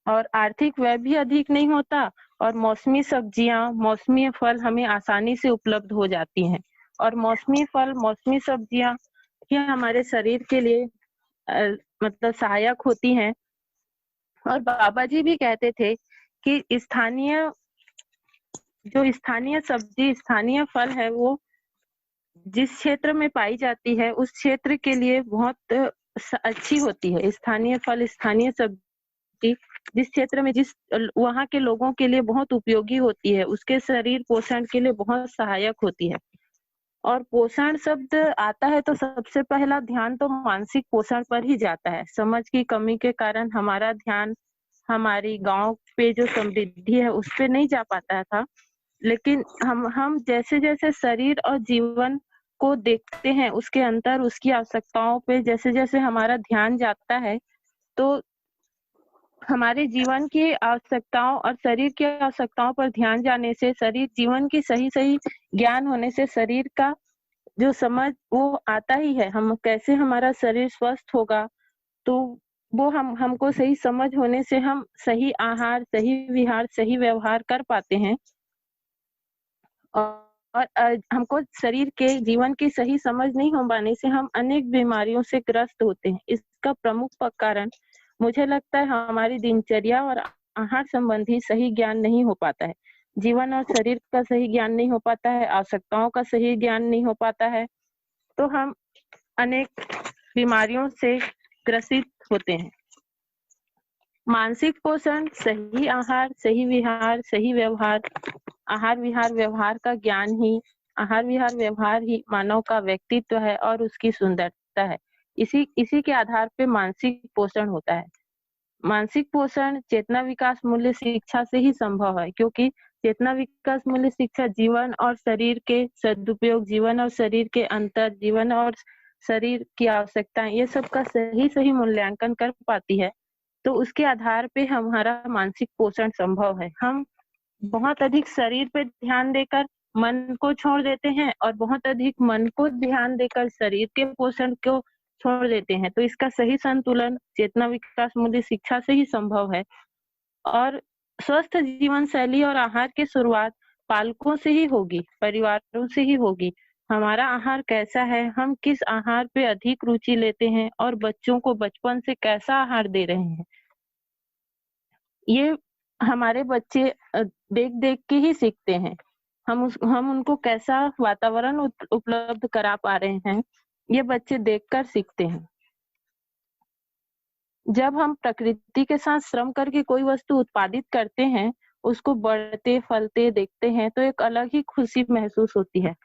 और आर्थिक व्यय भी अधिक नहीं होता और मौसमी सब्जियां, मौसमी फल हमें आसानी से उपलब्ध हो जाती हैं। और मौसमी फल, मौसमी सब्जियां ही हमारे शरीर के लिए मतलब सहायक होती हैं। और बाबा जी भी कहते थे कि स्थानीय सब्जी, स्थानीय फल है, वो जिस क्षेत्र में पाई जाती है उस क्षेत्र के लिए बहुत अच्छी होती है। स्थानीय फल, स्थानीय सब्जी जिस क्षेत्र में, जिस वहाँ के लोगों के लिए बहुत उपयोगी होती है, उसके शरीर पोषण के लिए बहुत सहायक होती है। और पोषण शब्द आता है तो सबसे पहला ध्यान तो मानसिक पोषण पर ही जाता है। समझ की कमी के कारण हमारा ध्यान हमारी गांव पे जो समृद्धि है उस पे नहीं जा पाता था, लेकिन हम जैसे जैसे शरीर और जीवन को देखते हैं, उसके अंतर, उसकी आवश्यकताओं पे जैसे जैसे हमारा ध्यान जाता है, तो हमारे जीवन की आवश्यकताओं और शरीर की आवश्यकताओं पर ध्यान जाने से, शरीर जीवन की सही सही ज्ञान होने से शरीर का जो समझ वो आता ही है। हम कैसे हमारा शरीर स्वस्थ होगा, तो वो हमको सही समझ होने से हम सही आहार, सही विहार, सही व्यवहार कर पाते हैं। और हमको शरीर के जीवन की सही समझ नहीं हो पाने से हम अनेक बीमारियों से ग्रस्त होते हैं। इसका प्रमुख कारण मुझे लगता है हमारी दिनचर्या और आहार संबंधी सही ज्ञान नहीं हो पाता है। जीवन और शरीर का सही ज्ञान नहीं हो पाता है, आवश्यकताओं का सही ज्ञान नहीं हो पाता है, तो हम अनेक बीमारियों से ग्रसित होते हैं। मानसिक पोषण, सही आहार, सही विहार, सही व्यवहार, आहार विहार व्यवहार का ज्ञान ही, आहार विहार व्यवहार ही मानव का व्यक्तित्व है और उसकी सुंदरता है। इसी के आधार पे मानसिक पोषण होता है। मानसिक पोषण चेतना विकास मूल्य शिक्षा से ही संभव है, क्योंकि चेतना विकास मूल्य शिक्षा जीवन और शरीर के सदुपयोग, जीवन और शरीर के अंतर, जीवन और शरीर की आवश्यकताएं, ये सब का सही मूल्यांकन कर पाती है। तो उसके आधार पे हमारा मानसिक पोषण संभव है। हम बहुत अधिक शरीर पे ध्यान देकर मन को छोड़ देते हैं और बहुत अधिक मन को ध्यान देकर शरीर के पोषण को छोड़ देते हैं। तो इसका सही संतुलन चेतना विकास मूल्य शिक्षा से ही संभव है। और स्वस्थ जीवन शैली और आहार की शुरुआत पालकों से ही होगी, परिवारों से ही होगी। हमारा आहार कैसा है, हम किस आहार पे अधिक रुचि लेते हैं और बच्चों को बचपन से कैसा आहार दे रहे हैं, ये हमारे बच्चे देख देख के ही सीखते हैं। हम उनको कैसा वातावरण उपलब्ध करा पा रहे हैं, ये बच्चे देखकर सीखते हैं। जब हम प्रकृति के साथ श्रम करके कोई वस्तु उत्पादित करते हैं, उसको बढ़ते फलते देखते हैं, तो एक अलग ही खुशी महसूस होती है।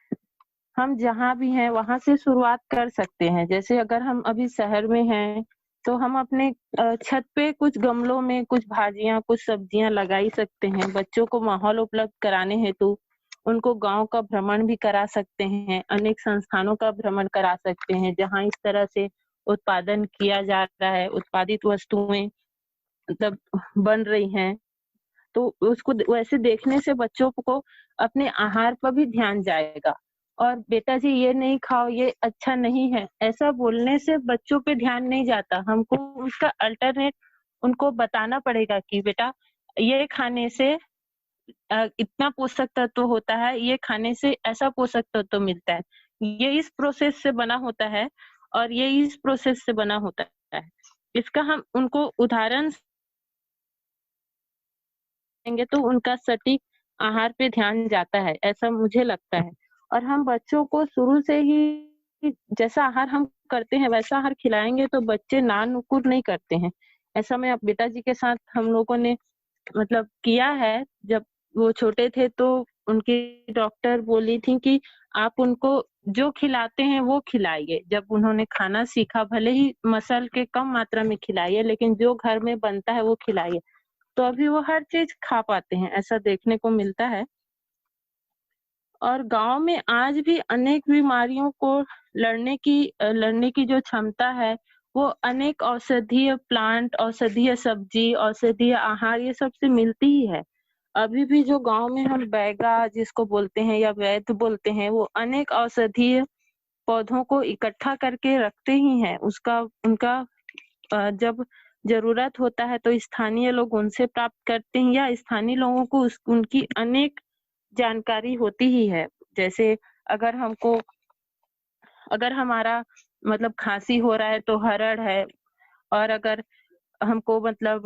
हम जहाँ भी हैं वहां से शुरुआत कर सकते हैं। जैसे अगर हम अभी शहर में हैं तो हम अपने छत पे कुछ गमलों में कुछ भाजियां, कुछ सब्जियां लगा ही सकते हैं। बच्चों को माहौल उपलब्ध कराने हेतु उनको गांव का भ्रमण भी करा सकते हैं, अनेक संस्थानों का भ्रमण करा सकते हैं जहां इस तरह से उत्पादन किया जा रहा है, उत्पादित वस्तुएं मतलब बन रही हैं। तो उसको वैसे देखने से बच्चों को अपने आहार पर भी ध्यान जाएगा। और बेटा जी ये नहीं खाओ, ये अच्छा नहीं है, ऐसा बोलने से बच्चों पे ध्यान नहीं जाता। हमको उसका अल्टरनेट उनको बताना पड़ेगा कि बेटा ये खाने से इतना पोषक तत्व होता है, ये खाने से ऐसा पोषक तत्व मिलता है, ये इस प्रोसेस से बना होता है और ये इस प्रोसेस से बना होता है। इसका हम उनको उदाहरण देंगे तो उनका सटीक आहार पे ध्यान जाता है, ऐसा मुझे लगता है। और हम बच्चों को शुरू से ही जैसा आहार हम करते हैं वैसा आहार खिलाएंगे तो बच्चे नानुकुर नहीं करते हैं। ऐसा मैं बेटा जी के साथ हम लोगों ने मतलब किया है। जब वो छोटे थे तो उनकी डॉक्टर बोली थी कि आप उनको जो खिलाते हैं वो खिलाइए। जब उन्होंने खाना सीखा, भले ही मसल के कम मात्रा में खिलाइए, लेकिन जो घर में बनता है वो खिलाइए। तो अभी वो हर चीज खा पाते हैं, ऐसा देखने को मिलता है। और गांव में आज भी अनेक बीमारियों को लड़ने की जो क्षमता है वो अनेक औषधीय प्लांट, औषधीय सब्जी, औषधीय आहार ये सब से मिलती ही है। अभी भी जो गांव में हम बैगा जिसको बोलते हैं या वैद्य बोलते हैं, वो अनेक औषधीय पौधों को इकट्ठा करके रखते ही हैं। उनका जब जरूरत होता है तो स्थानीय लोग उनसे प्राप्त करते हैं या स्थानीय लोगों को उनकी अनेक जानकारी होती ही है। जैसे अगर हमारा मतलब खांसी हो रहा है तो हरड़ है, और अगर हमको मतलब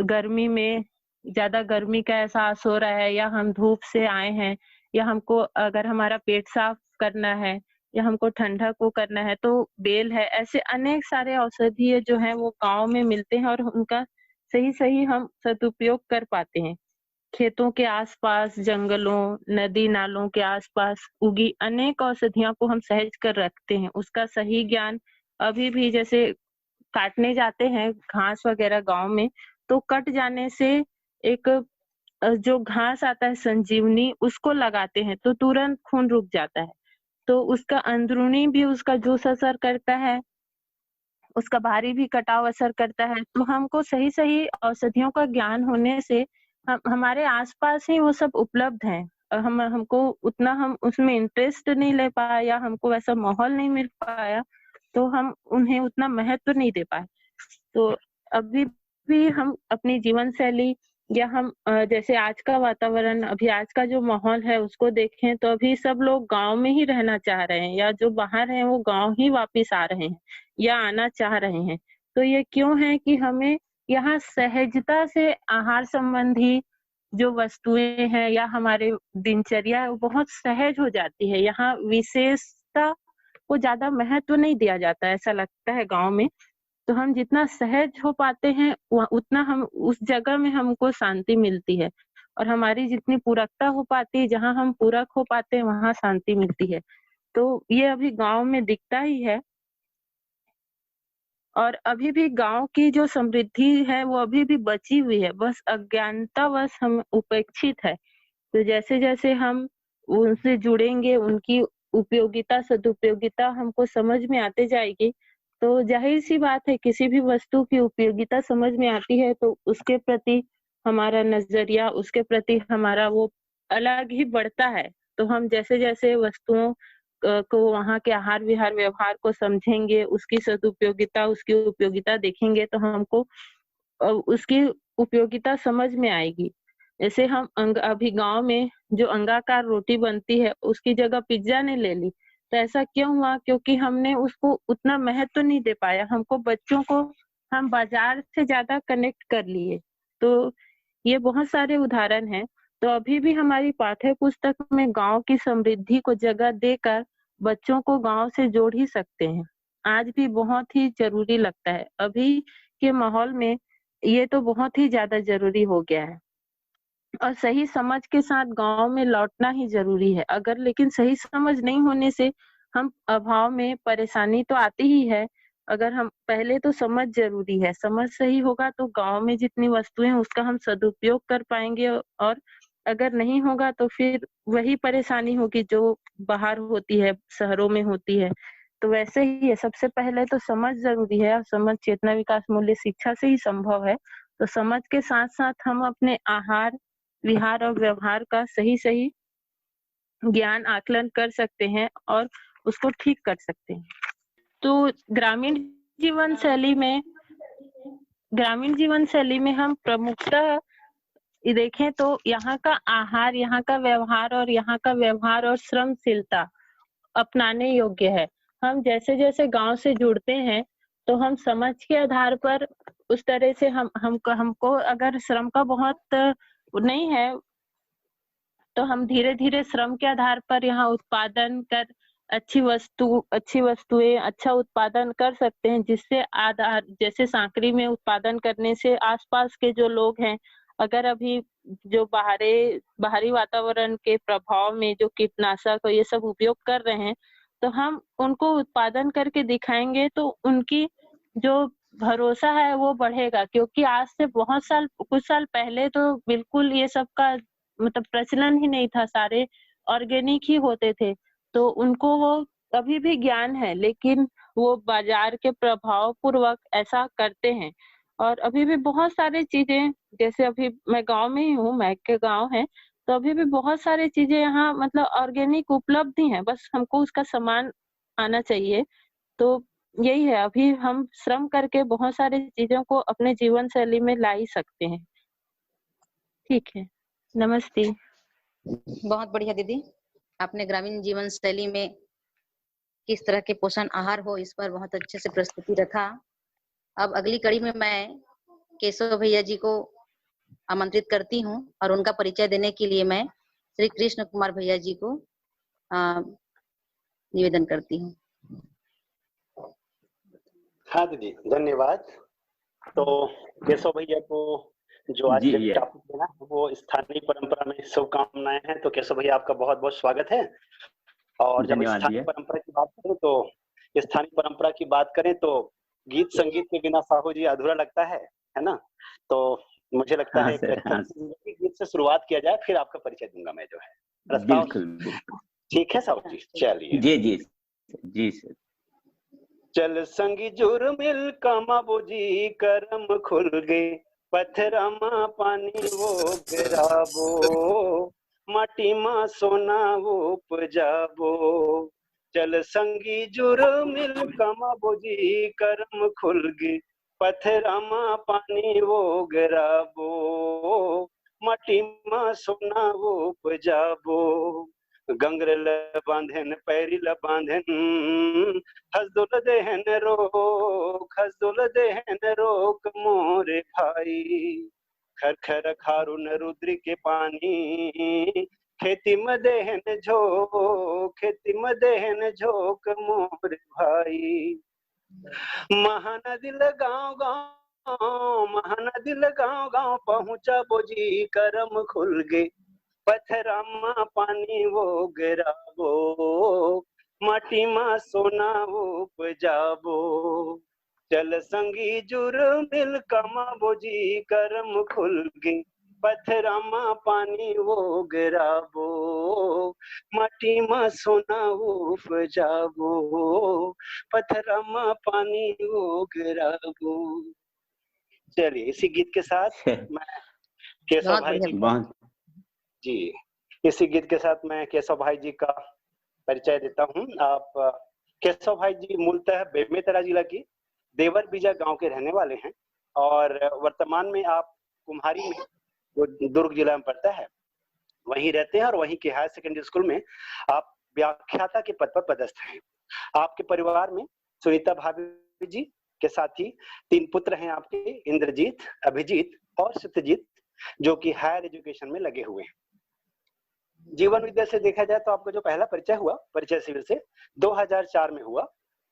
गर्मी में ज्यादा गर्मी का एहसास हो रहा है या हम धूप से आए हैं या हमको अगर हमारा पेट साफ करना है या हमको ठंडा को करना है तो बेल है। ऐसे अनेक सारे औषधीय जो है वो गांव में मिलते हैं और उनका सही हम सदुपयोग कर पाते हैं। खेतों के आसपास, जंगलों, नदी नालों के आसपास उगी अनेक औषधियों को हम सहज कर रखते हैं। उसका सही ज्ञान अभी भी जैसे काटने जाते हैं घास वगैरह गांव में, तो कट जाने से एक जो घास आता है संजीवनी, उसको लगाते हैं तो तुरंत खून रुक जाता है। तो उसका अंदरूनी भी उसका जूस असर करता है उसका बाहरी भी कटाव असर करता है। तो हमको सही सही औषधियों का ज्ञान होने से हमारे आसपास ही वो सब उपलब्ध हैं, और हमको उतना हम उसमें इंटरेस्ट नहीं ले पाया, या हमको वैसा माहौल नहीं मिल पाया, तो हम उन्हें उतना महत्व नहीं दे पाए। तो अभी भी हम अपनी जीवन शैली, या हम जैसे आज का वातावरण, अभी आज का जो माहौल है उसको देखें तो अभी सब लोग गांव में ही रहना चाह रहे हैं, या जो बाहर हैं वो गांव ही वापस आ रहे हैं या आना चाह रहे हैं। तो ये क्यों है कि हमें यहाँ सहजता से आहार संबंधी जो वस्तुएं हैं या हमारे दिनचर्या है वो बहुत सहज हो जाती है। यहाँ विशेषता को ज्यादा महत्व नहीं दिया जाता, ऐसा लगता है गांव में। तो हम जितना सहज हो पाते हैं उतना हम उस जगह में हमको शांति मिलती है, और हमारी जितनी पूरकता हो पाती है, जहाँ हम पूरक हो पाते हैं वहाँ शांति मिलती है। तो ये अभी गांव में दिखता ही है, और अभी भी गांव की जो समृद्धि है वो अभी भी बची हुई है, बस अज्ञानतावश हम उपेक्षित है। तो जैसे जैसे हम उनसे जुड़ेंगे, उनकी उपयोगिता सदुपयोगिता हमको समझ में आते जाएगी, तो जाहिर सी बात है किसी भी वस्तु की उपयोगिता समझ में आती है तो उसके प्रति हमारा नजरिया, उसके प्रति हमारा वो अलग ही बढ़ता है। तो हम जैसे जैसे वस्तुओं को, वहाँ के आहार विहार व्यवहार को समझेंगे, उसकी सदुपयोगिता, उसकी उपयोगिता देखेंगे, तो हमको उसकी उपयोगिता समझ में आएगी। जैसे हम अभी गांव में जो अंगाकार रोटी बनती है उसकी जगह पिज्जा ने ले ली, तो ऐसा क्यों हुआ? क्योंकि हमने उसको उतना महत्व नहीं दे पाया। हमको बच्चों को हम बाजार से ज्यादा कनेक्ट कर लिए। तो ये बहुत सारे उदाहरण हैं। तो अभी भी हमारी पाठ्य पुस्तक में गांव की समृद्धि को जगह देकर बच्चों को गांव से जोड़ ही सकते हैं। आज भी बहुत ही जरूरी लगता है। अभी के माहौल में ये तो बहुत ही ज्यादा जरूरी हो गया है, और सही समझ के साथ गांव में लौटना ही जरूरी है। अगर लेकिन सही समझ नहीं होने से हम अभाव में परेशानी तो आती ही है। अगर हम पहले तो समझ जरूरी है, समझ सही होगा तो गांव में जितनी वस्तुएं हैं उसका हम सदुपयोग कर पाएंगे, और अगर नहीं होगा तो फिर वही परेशानी होगी जो बाहर होती है, शहरों में होती है। तो वैसे ही है, सबसे पहले तो समझ जरूरी है, और समझ चेतना विकास मूल्य शिक्षा से ही संभव है। तो समझ के साथ साथ हम अपने आहार विहार और व्यवहार का सही सही ज्ञान आकलन कर सकते हैं और उसको ठीक कर सकते हैं। तो ग्रामीण जीवन शैली में हम प्रमुखतः देखें तो यहाँ का आहार, यहाँ का व्यवहार और श्रमशीलता अपनाने योग्य है। हम जैसे जैसे गांव से जुड़ते हैं तो हम समझ के आधार पर उस तरह से हमको अगर श्रम का बहुत नहीं है तो हम धीरे धीरे श्रम के आधार पर यहाँ उत्पादन कर अच्छी वस्तुएं अच्छा उत्पादन कर सकते हैं, जिससे आधार जैसे सांकरी में उत्पादन करने से आसपास के जो लोग हैं, अगर अभी जो बाहरी वातावरण के प्रभाव में जो कीटनाशक ये सब उपयोग कर रहे हैं, तो हम उनको उत्पादन करके दिखाएंगे तो उनकी जो भरोसा है वो बढ़ेगा। क्योंकि आज से कुछ साल पहले तो बिल्कुल ये सब का मतलब प्रचलन ही नहीं था, सारे ऑर्गेनिक ही होते थे। तो उनको वो अभी भी ज्ञान है, लेकिन वो बाजार के प्रभाव पूर्वक ऐसा करते हैं। और अभी भी बहुत सारी चीजें, जैसे अभी मैं गांव में ही हूँ, मैं के गांव है, तो अभी भी बहुत सारी चीजें यहाँ मतलब ऑर्गेनिक उपलब्ध ही है, बस हमको उसका सामान आना चाहिए। तो यही है, अभी हम श्रम करके बहुत सारी चीजों को अपने जीवन शैली में ला ही सकते हैं। ठीक है, नमस्ते। बहुत बढ़िया दीदी, आपने ग्रामीण जीवन शैली में किस तरह के पोषण आहार हो इस पर बहुत अच्छे से प्रस्तुति रखा। अब अगली कड़ी में मैं केशव भैया जी को आमंत्रित करती हूँ और उनका परिचय देने के लिए मैं श्री कृष्ण कुमार भैया जी को निवेदन करती हूँ। हाँ दीदी, धन्यवाद। तो केशव भैया को जो आज के टॉपिक है ना वो स्थानीय परंपरा में शुभकामनाएं हैं। तो केशव भैया आपका बहुत बहुत स्वागत है। और जब स्थानीय परंपरा की बात करें तो गीत संगीत के बिना साहू जी अधूरा लगता है ना। तो मुझे लगता है गीत से शुरुआत किया जाए, फिर आपका परिचय दूंगा मैं जो है। बिल्कुल। ठीक है साहू जी, चलिए। जी सर। चल संगी जुर मिल कामा बोजी करम खुल गए, पत्थरामा पानी वो गिराबो, माटी मा सोना वो उपजाबो। चल संगी जुर मिल कामा बोजी करम खुल गए, पत्थरामा पानी वो गिराबो, माटी मा सोना वो उपजाबो। गंगरल बांधन पैरिल बांधन, हसदुल देहन रोक, हसदुल देहन रोक मोरे भाई। खर खर खारुन रुद्र के पानी, खेती में देहन झोंक, खेती में देहन झोंक मोरे भाई। महानदी गाँव गाँव, महानदी गाँव गाँव पहुंचा बोजी करम खुल गए, पत्थरामा पानी वो गिराबो, माटी मा सोना वो उपजाबो। चल संगी जुर मिल कमा बोजी करम खुल गई, पत्थरामा पानी वो गिराबो, माटी मा सोना वो उपजाबो, पत्थरामा पानी वो गिराबो। चलिए इसी गीत के साथ मैं केशव भाई जी इसी गीत के साथ मैं केशव भाई जी का परिचय देता हूँ। आप केशव भाई जी मूलतः बेमेतरा जिला की देवर बीजा गांव के रहने वाले हैं और वर्तमान में आप कुम्हारी में जो दुर्ग जिला में पड़ता है वहीं रहते हैं और वहीं के हायर सेकेंडरी स्कूल में आप व्याख्याता के पद पर पदस्थ हैं। आपके परिवार में सुनीता भाभी जी के साथ ही 3 पुत्र हैं आपके, इंद्रजीत, अभिजीत और सत्यजीत, जो कि हायर एजुकेशन में लगे हुए हैं। जीवन विद्या से देखा जाए तो आपका जो पहला परिचय हुआ परिचय शिविर से 2004 में हुआ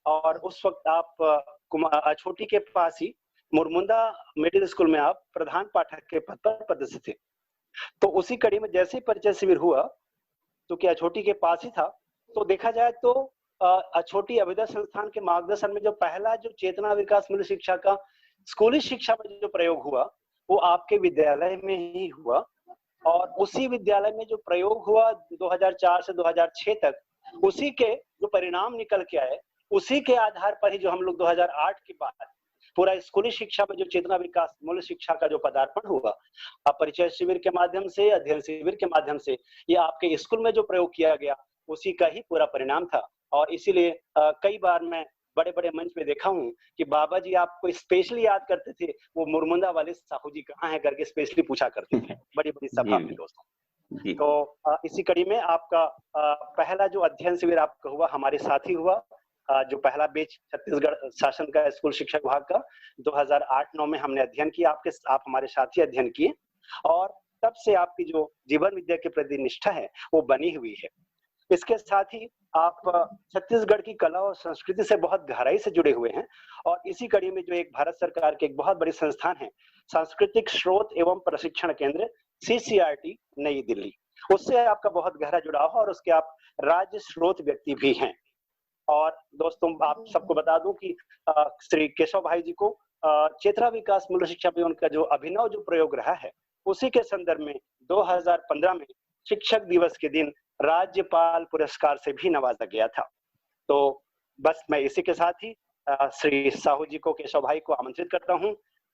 और उस वक्त आप छोटी के पास ही मुरमुंदा मिडिल स्कूल में आप प्रधान पाठक के पद पर पदस्थ थे। तो उसी कड़ी में जैसे ही परिचय शिविर हुआ तो क्या छोटी के पास ही था, तो देखा जाए तो छोटी अभिदय संस्थान के मार्गदर्शन में जो पहला जो चेतना विकास मूल्य शिक्षा का स्कूली शिक्षा में जो प्रयोग हुआ वो आपके विद्यालय में ही हुआ और उसी विद्यालय में जो प्रयोग हुआ 2004 से 2006 तक, उसी के जो परिणाम निकल के आए उसी के आधार पर ही जो हम लोग 2008 के बाद पूरा स्कूली शिक्षा में जो चेतना विकास मूल्य शिक्षा का जो पदार्पण हुआ, परिचय शिविर के माध्यम से, अध्ययन शिविर के माध्यम से, ये आपके स्कूल में जो प्रयोग किया गया उसी का ही पूरा परिणाम था। और इसीलिए कई बार मैं बड़े बड़े मंच पे देखा हूँ कि बाबा जी आपको स्पेशली याद करते थे, वो मुरमुंदा वाले साहू जी कहाँ है करके स्पेशली पूछा करते थे बड़ी बड़ी सभा में दोस्तों। तो इसी कड़ी में आपका पहला जो अध्ययन शिविर आपका हुआ हमारे साथ ही हुआ, जो पहला बैच छत्तीसगढ़ शासन का स्कूल शिक्षा विभाग का 2008-9 में हमने अध्ययन किया, आप हमारे साथ ही अध्ययन किए और तब से आपकी जो जीवन विद्या के प्रति निष्ठा है वो बनी हुई है। इसके साथ ही आप छत्तीसगढ़ की कला और संस्कृति से बहुत गहराई से जुड़े हुए हैं और इसी कड़ी में जो एक भारत सरकार के एक बहुत बड़ी संस्थान है सांस्कृतिक स्रोत एवं प्रशिक्षण केंद्र CCRT नई दिल्ली, उससे आपका बहुत गहरा जुड़ाव है और उसके आप राज्य स्रोत व्यक्ति भी हैं। और दोस्तों आप सबको बता दूं कि श्री केशव भाई जी को चेतना विकास मूल्य शिक्षा में उनका जो अभिनव जो प्रयोग रहा है उसी के संदर्भ में 2015 में शिक्षक दिवस के दिन राज्यपाल पुरस्कार से भी नवाजा गया था। तो बस मैं इसी के साथ ही श्री साहू जी को, केशव भाई को आमंत्रित करता हूं।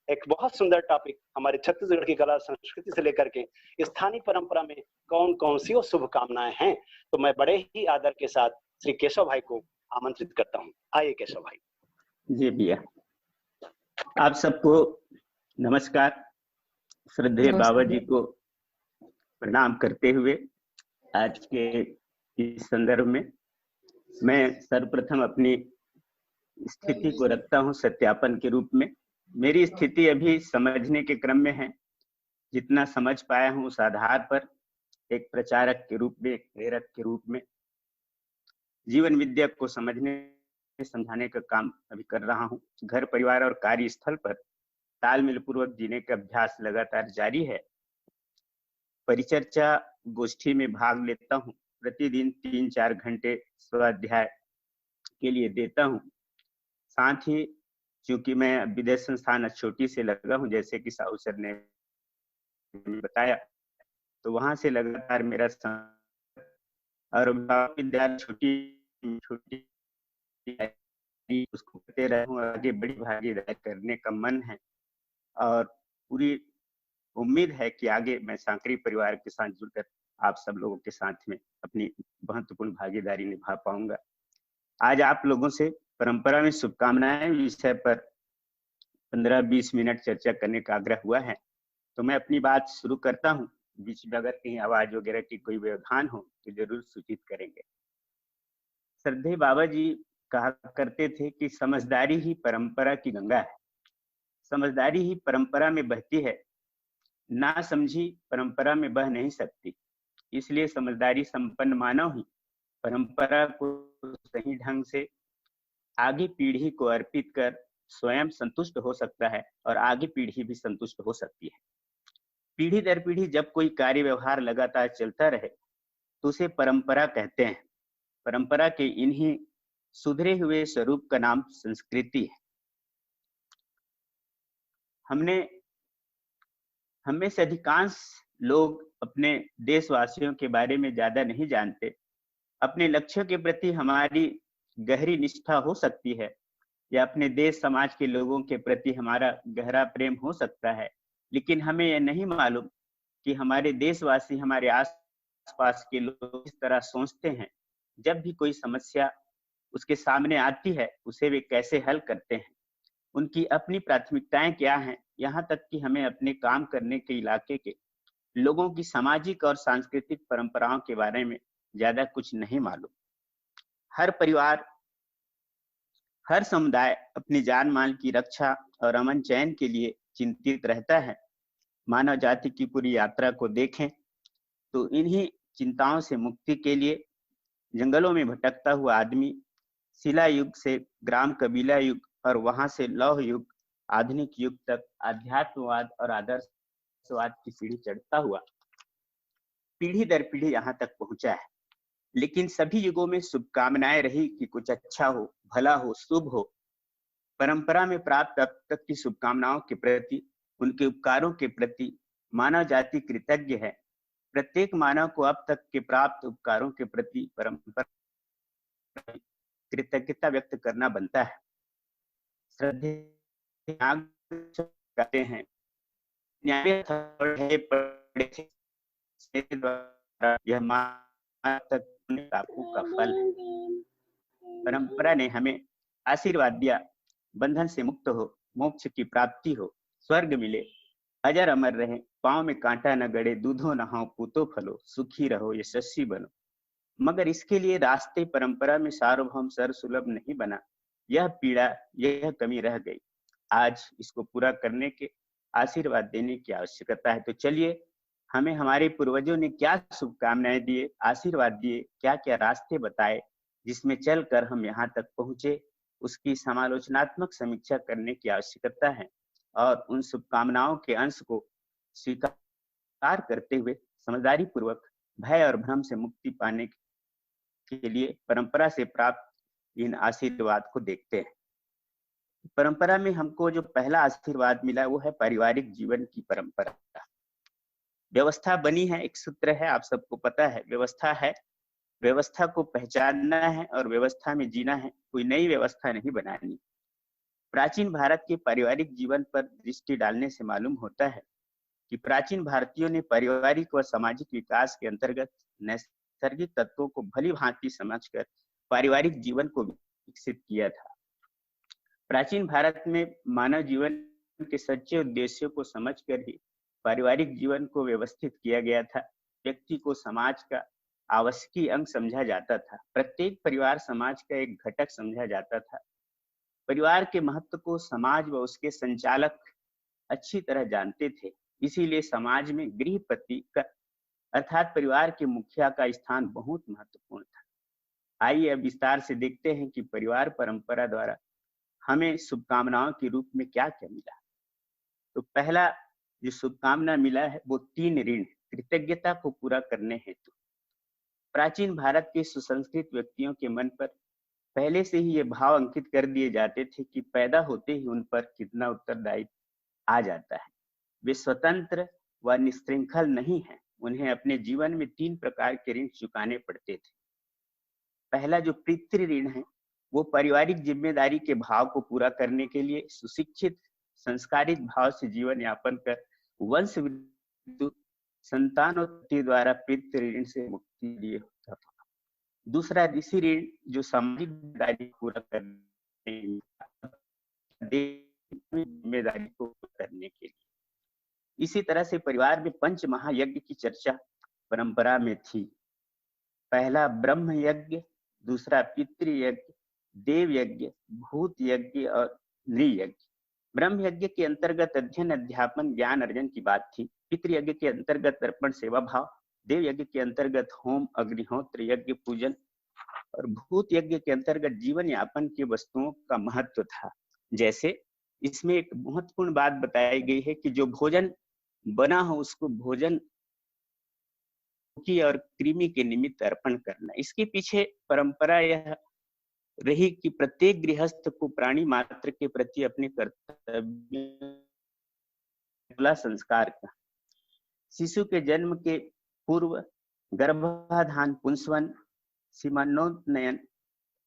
एक बहुत सुंदर टॉपिक हमारे छत्तीसगढ़ की कला संस्कृति से लेकर के स्थानीय परंपरा में कौन कौन सी शुभकामनाएं हैं, तो मैं बड़े ही आदर के साथ श्री केशव भाई को आमंत्रित करता हूं। आइए केशव भाई। जी भैया, आप सबको नमस्कार। श्रद्धेय बाबा जी को प्रणाम करते हुए आज के इस संदर्भ में मैं सर्वप्रथम अपनी स्थिति को रखता हूं सत्यापन के रूप में। मेरी स्थिति अभी समझने के क्रम में है, जितना समझ पाया हूं उस आधार पर एक प्रचारक के रूप में, एक प्रेरक के रूप में जीवन विद्या को समझने समझाने का काम अभी कर रहा हूं। घर परिवार और कार्यस्थल पर तालमेल पूर्वक जीने का अभ्यास लगातार जारी है। परिचर्चा गोष्ठी में भाग लेता हूं, प्रतिदिन 3-4 घंटे स्वाध्याय के लिए देता हूं। साथ ही चूंकि मैं विदेश संस्थान छोटी से लगा हूं, जैसे कि साहू सर ने बताया, तो वहां से लगातार मेरा और विद्यालय छोटी उसको करते रहूं, आगे बड़ी भागीदारी करने का मन है और पूरी उम्मीद है कि आगे मैं सांकरी परिवार के साथ जुड़कर आप सब लोगों के साथ में अपनी महत्वपूर्ण भागीदारी निभा पाऊंगा। आज आप लोगों से परंपरा में शुभकामनाएं विषय पर 15-20 मिनट चर्चा करने का आग्रह हुआ है, तो मैं अपनी बात शुरू करता हूं। बीच में अगर कहीं आवाज वगैरह की कोई व्यवधान हो तो जरूर सूचित करेंगे। श्रद्धेय बाबा जी कहा करते थे कि समझदारी ही परंपरा की गंगा है, समझदारी ही परंपरा में बहती है, ना समझी परंपरा में बह नहीं सकती। इसलिए समझदारी संपन्न मानव ही परंपरा को सही ढंग से आगे पीढ़ी को अर्पित कर स्वयं संतुष्ट हो सकता है और आगे पीढ़ी भी संतुष्ट हो सकती है। पीढ़ी दर पीढ़ी जब कोई कार्य व्यवहार लगातार चलता रहे तो उसे परंपरा कहते हैं। परंपरा के इन्हीं सुधरे हुए स्वरूप का नाम संस्कृति है। हमें से अधिकांश लोग अपने देशवासियों के बारे में ज्यादा नहीं जानते। अपने लक्ष्यों के प्रति हमारी गहरी निष्ठा हो सकती है या अपने देश समाज के लोगों के प्रति हमारा गहरा प्रेम हो सकता है, लेकिन हमें यह नहीं मालूम कि हमारे देशवासी, हमारे आसपास के लोग इस तरह सोचते हैं। जब भी कोई समस्या उसके सामने आती है उसे वे कैसे हल करते हैं, उनकी अपनी प्राथमिकताएं क्या हैं, यहाँ तक कि हमें अपने काम करने के इलाके के लोगों की सामाजिक और सांस्कृतिक परंपराओं के बारे में ज्यादा कुछ नहीं मालूम। हर परिवार, हर समुदाय अपनी जान माल की रक्षा और अमन चैन के लिए चिंतित रहता है। मानव जाति की पूरी यात्रा को देखें तो इन्हीं चिंताओं से मुक्ति के लिए जंगलों में भटकता हुआ आदमी शिला युग से ग्राम कबीला युग और वहां से लौह युग, आधुनिक युग तक आध्यात्मवाद और आदर्शवाद की सीढ़ी चढ़ता हुआ पीढ़ी दर पीढ़ी यहाँ तक पहुंचा है। लेकिन सभी युगों में शुभकामनाएं रही कि कुछ अच्छा हो, भला हो, शुभ हो। परंपरा में प्राप्त अब तक की शुभकामनाओं के प्रति, उनके उपकारों के प्रति मानव जाति कृतज्ञ है। प्रत्येक मानव को अब तक के प्राप्त उपकारों के प्रति परंपरा कृतज्ञता व्यक्त करना बनता है। श्रद्धेय कहते हैं, यह का फल है। परंपरा ने हमें आशीर्वाद दिया, बंधन से मुक्त हो, मोक्ष की प्राप्ति हो, स्वर्ग मिले, अजर अमर रहे, पांव में कांटा न गड़े, दूधो नहाओ, पूतो फलो, सुखी रहो, यशस्वी बनो। मगर इसके लिए रास्ते परंपरा में सार्वभौम सर्वसुलभ नहीं बना। यह पीड़ा, यह कमी रह गई। आज इसको पूरा करने के आशीर्वाद देने की आवश्यकता है। तो चलिए, हमें हमारे पूर्वजों ने क्या शुभकामनाएं दिए, आशीर्वाद दिए, क्या क्या रास्ते बताए जिसमें चलकर हम यहाँ तक पहुंचे, उसकी समालोचनात्मक समीक्षा करने की आवश्यकता है और उन शुभकामनाओं के अंश को स्वीकार करते हुए समझदारी पूर्वक भय और भ्रम से मुक्ति पाने के लिए परंपरा से प्राप्त इन आशीर्वाद को देखते हैं। परंपरा में हमको जो पहला आशीर्वाद मिला वो है पारिवारिक जीवन की परंपरा। व्यवस्था बनी है, एक सूत्र है, आप सबको पता है, व्यवस्था है, व्यवस्था को पहचानना है और व्यवस्था में जीना है, कोई नई व्यवस्था नहीं बनानी। प्राचीन भारत के पारिवारिक जीवन पर दृष्टि डालने से मालूम होता है कि प्राचीन भारतीयों ने पारिवारिक व सामाजिक विकास के अंतर्गत नैसर्गिक तत्वों को भली भांति समझकर पारिवारिक जीवन को विकसित किया था। प्राचीन भारत में मानव जीवन के सच्चे उद्देश्यों को समझकर ही पारिवारिक जीवन को व्यवस्थित किया गया था। व्यक्ति को समाज का आवश्यक अंग समझा जाता था। प्रत्येक परिवार समाज का एक घटक समझा जाता था। परिवार के महत्व को समाज व उसके संचालक अच्छी तरह जानते थे। इसीलिए समाज में गृहपति का अर्थात परिवार के मुखिया का स्थान बहुत महत्वपूर्ण था। आइए अब विस्तार से देखते हैं कि परिवार परंपरा द्वारा हमें शुभकामनाओं के रूप में क्या क्या मिला। तो पहला जो शुभकामना मिला है वो 3 ऋण कृतज्ञता को पूरा करने हेतु। प्राचीन भारत के सुसंस्कृत व्यक्तियों के मन पर पहले से ही ये भाव अंकित कर दिए जाते थे कि पैदा होते ही उन पर कितना उत्तरदायित्व आ जाता है। वे स्वतंत्र व निश्रृंखल नहीं है। उन्हें अपने जीवन में 3 प्रकार के ऋण चुकाने पड़ते थे। पहला जो पितृ ऋण है वो पारिवारिक जिम्मेदारी के भाव को पूरा करने के लिए सुशिक्षित संस्कारित भाव से जीवन यापन कर वंश संतान और पति द्वारा पितृ ऋण से मुक्ति लिए होता था। दूसरा ऋषि ऋण जो सामाजिक जिम्मेदारी पूरा करने जिम्मेदारी को करने के लिए। इसी तरह से परिवार में पंच महायज्ञ की चर्चा परंपरा में थी। पहला ब्रह्म यज्ञ, दूसरा पितृ यज्ञ, देव यज्ञ, भूत यज्ञ और नृयज्ञ। ब्रह्म यज्ञ के अंतर्गत अध्ययन अध्यापन ज्ञान अर्जन की बात थी। पितृ यज्ञ के अंतर्गत तर्पण सेवा भाव, देव यज्ञ के अंतर्गत होम अग्निहोत्र यज्ञ पूजन और भूत यज्ञ के अंतर्गत जीवन यापन की वस्तुओं का महत्व था। जैसे इसमें एक महत्वपूर्ण बात बताई गई है कि जो भोजन बना हो उसको भोजन की और कृमि के निमित्त अर्पण करना। इसके पीछे परंपरा यह रही कि प्रत्येक गृहस्थ को प्राणी मात्र के प्रति अपने कर्तव्य संस्कार का शिशु के जन्म के पूर्व गर्भाधान, पुंसवन, सीमानोन्नयन,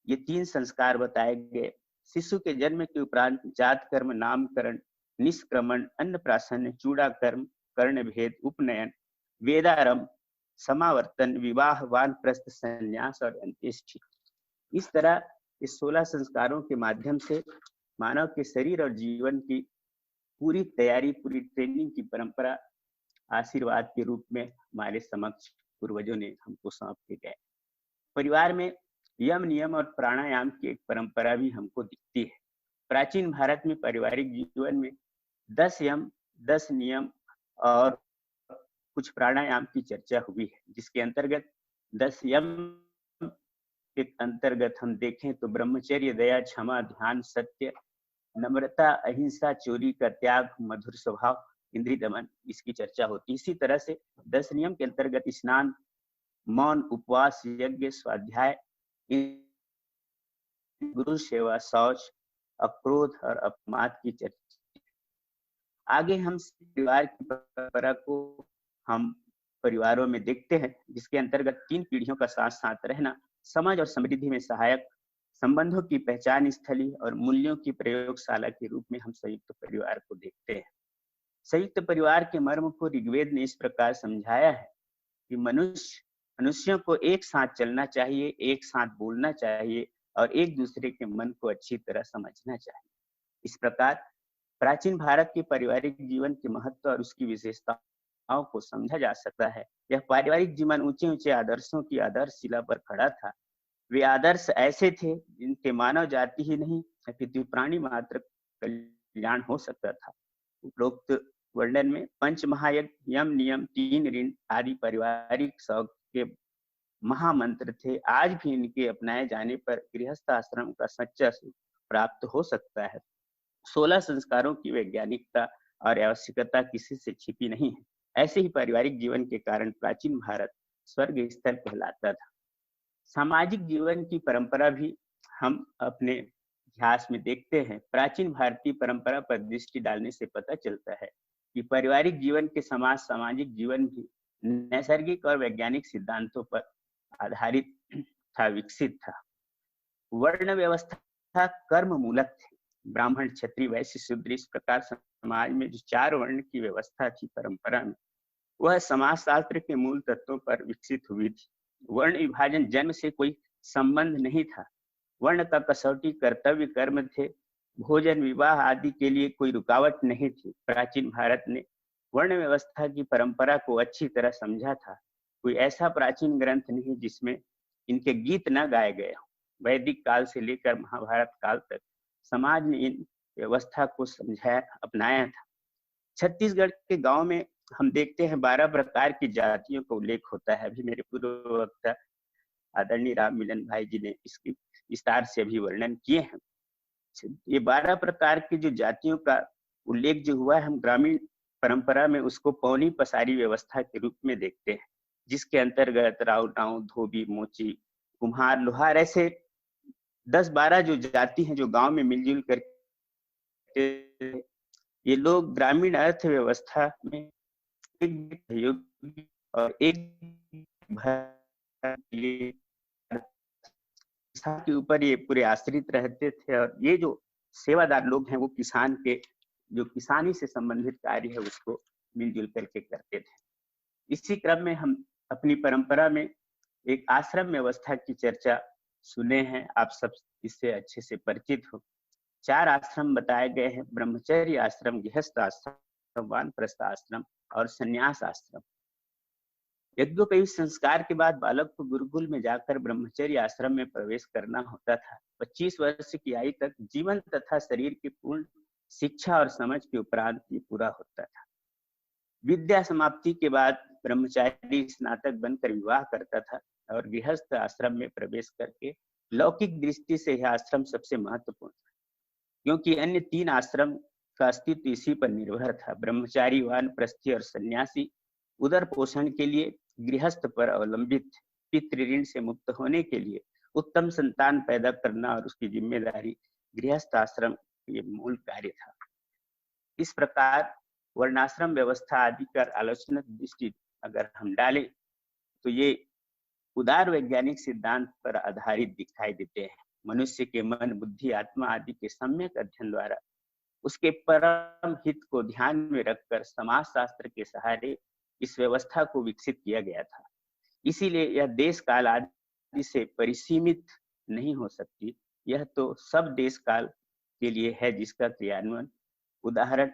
ये 3 संस्कार बताए गए। शिशु के जन्म के उपरांत जात कर्म, नामकरण, निष्क्रमण, अन्नप्राशन, चूड़ाकर्म, कर्णभेद, उपनयन, वेदारंभ, समावर्तन, विवाह, वानप्रस्थ, संन्यास और अंत्येष्टि। इस तरह इस 16 संस्कारों के माध्यम से मानव के शरीर और जीवन की पूरी तैयारी, पूरी ट्रेनिंग की परंपरा आशीर्वाद के रूप में हमारे समक्ष पूर्वजों ने हमको सौंप के गए। परिवार में यम, नियम और प्राणायाम की एक परंपरा भी हमको दिखती है। प्राचीन भारत में पारिवारिक जीवन में 10 यम, 10 नियम और कुछ प्राणायाम की चर्चा हुई है, जिसके अंतर्गत 10 यम के अंतर्गत हम देखें तो ब्रह्मचर्य, दया, क्षमा, ध्यान, सत्य, नम्रता, अहिंसा, चोरी का त्याग, मधुर स्वभाव, इंद्रिय दमन, इसकी चर्चा होती है। इसी तरह से 10 नियम के अंतर्गत स्नान, मौन, उपवास, यज्ञ, स्वाध्याय, गुरु सेवा, शौच, अक्रोध और अपमाद की चर्चा। आगे हम परिवार की परंपरा को हम परिवारों में देखते हैं, जिसके अंतर्गत 3 पीढ़ियों का साथ साथ रहना, समाज और समृद्धि में सहायक, संबंधों की पहचान स्थली और मूल्यों की प्रयोगशाला के रूप में हम संयुक्त परिवार को देखते हैं। संयुक्त परिवार के मर्म को ऋग्वेद ने इस प्रकार समझाया है कि मनुष्यों को एक साथ चलना चाहिए, एक साथ बोलना चाहिए और एक दूसरे के मन को अच्छी तरह समझना चाहिए। इस प्रकार प्राचीन भारत के पारिवारिक जीवन के महत्व और उसकी विशेषताओं को समझा जा सकता है। यह पारिवारिक जीवन ऊंचे ऊंचे आदर्शों की आदर्शशिला पर खड़ा था। वे आदर्श ऐसे थे जिनके मानव जाति ही नहीं अपितु प्राणी मात्र कल्याण हो सकता था। उपरोक्त वर्णन में पंच महायज्ञ, यम, नियम, 3 ऋण आदि पारिवारिक शौक के महामंत्र थे। आज भी इनके अपनाए जाने पर गृहस्थ आश्रम का सच्चा सुख प्राप्त हो सकता है। 16 संस्कारों की वैज्ञानिकता और आवश्यकता किसी से छिपी नहीं है। ऐसे ही पारिवारिक जीवन के कारण प्राचीन भारत स्वर्ग स्थल कहलाता था। सामाजिक जीवन की परंपरा भी हम अपने इतिहास में देखते हैं। प्राचीन भारतीय परंपरा पर दृष्टि डालने से पता चलता है कि पारिवारिक जीवन के समाज सामाजिक जीवन भी नैसर्गिक और वैज्ञानिक सिद्धांतों पर आधारित था, विकसित था। वर्ण व्यवस्था कर्म मूलक थी। ब्राह्मण, क्षत्रिय, वैश्य, शूद्र, इस प्रकार समाज में जो 4 वर्ण की व्यवस्था थी परंपरा में, वह समाजशास्त्र के मूल तत्वों पर विकसित हुई थी। वर्ण विभाजन जन्म से कोई संबंध नहीं था। वर्ण का कसौटी कर्तव्य कर्म थे। भोजन, विवाह आदि के लिए कोई रुकावट नहीं थी। प्राचीन भारत ने वर्ण व्यवस्था की परंपरा को अच्छी तरह समझा था। कोई ऐसा प्राचीन ग्रंथ नहीं जिसमें इनके गीत न गाए गए हों। वैदिक काल से लेकर महाभारत काल तक समाज ने इन व्यवस्था को समझाया, अपनाया था। छत्तीसगढ़ के गांव में हम देखते हैं 12 प्रकार की जातियों का उल्लेख होता है। अभी मेरे पूर्व वक्ता आदरणीय राम मिलन भाई जी ने इसकी विस्तार से अभी वर्णन किए हैं। ये 12 प्रकार की जो जातियों का उल्लेख जो हुआ है, हम ग्रामीण परंपरा में उसको पौनी पसारी व्यवस्था के रूप में देखते हैं, जिसके अंतर्गत राव, नाव, धोबी, मोची, कुम्हार, लोहार, ऐसे 10-12 जो जाति हैं जो गांव में मिलजुल कर ये लोग ग्रामीण अर्थव्यवस्था में एक सहयोगी और एक के ऊपर ये पूरे आश्रित रहते थे। और ये जो सेवादार लोग हैं वो किसान के जो किसानी से संबंधित कार्य है उसको मिलजुल करके करते थे। इसी क्रम में हम अपनी परंपरा में एक आश्रम व्यवस्था की चर्चा सुने हैं, आप सब इससे अच्छे से परिचित हो। 4 आश्रम बताए गए हैं, ब्रह्मचर्य आश्रम, गृहस्थ आश्रम, वानप्रस्थ आश्रम और संन्यास आश्रम। यज्ञोपवीत संस्कार के बाद बालक को गुरुकुल में जाकर ब्रह्मचर्य आश्रम में प्रवेश करना होता था। 25 वर्ष की आयु तक जीवन तथा शरीर की पूर्ण शिक्षा और समझ के उपरांत ये पूरा होता था। विद्या समाप्ति के बाद ब्रह्मचारी स्नातक बनकर विवाह करता था और गृहस्थ आश्रम में प्रवेश करके लौकिक दृष्टि से यह आश्रम सबसे महत्वपूर्ण था, क्योंकि अन्य 3 आश्रम का अस्तित्व इसी पर निर्भर था। ब्रह्मचारी, वानप्रस्थी और सन्यासी उदर पोषण के लिए गृहस्थ पर अवलंबित, पितृ ऋण से मुक्त होने के लिए उत्तम संतान पैदा करना और उसकी जिम्मेदारी गृहस्थ आश्रम ये मूल कार्य था। इस प्रकार वर्णाश्रम व्यवस्था आदि कर आलोचना दृष्टि अगर हम डालें तो ये उदार वैज्ञानिक सिद्धांत पर आधारित दिखाई देते हैं। मनुष्य के मन, बुद्धि, आत्मा आदि के सम्यक अध्ययन द्वारा उसके परम हित को ध्यान में रखकर समाज शास्त्र के सहारे इस व्यवस्था को विकसित किया गया था। इसीलिए यह देश काल आदि से परिसीमित नहीं हो सकती, यह तो सब देश काल के लिए है जिसका क्रियान्वयन उदाहरण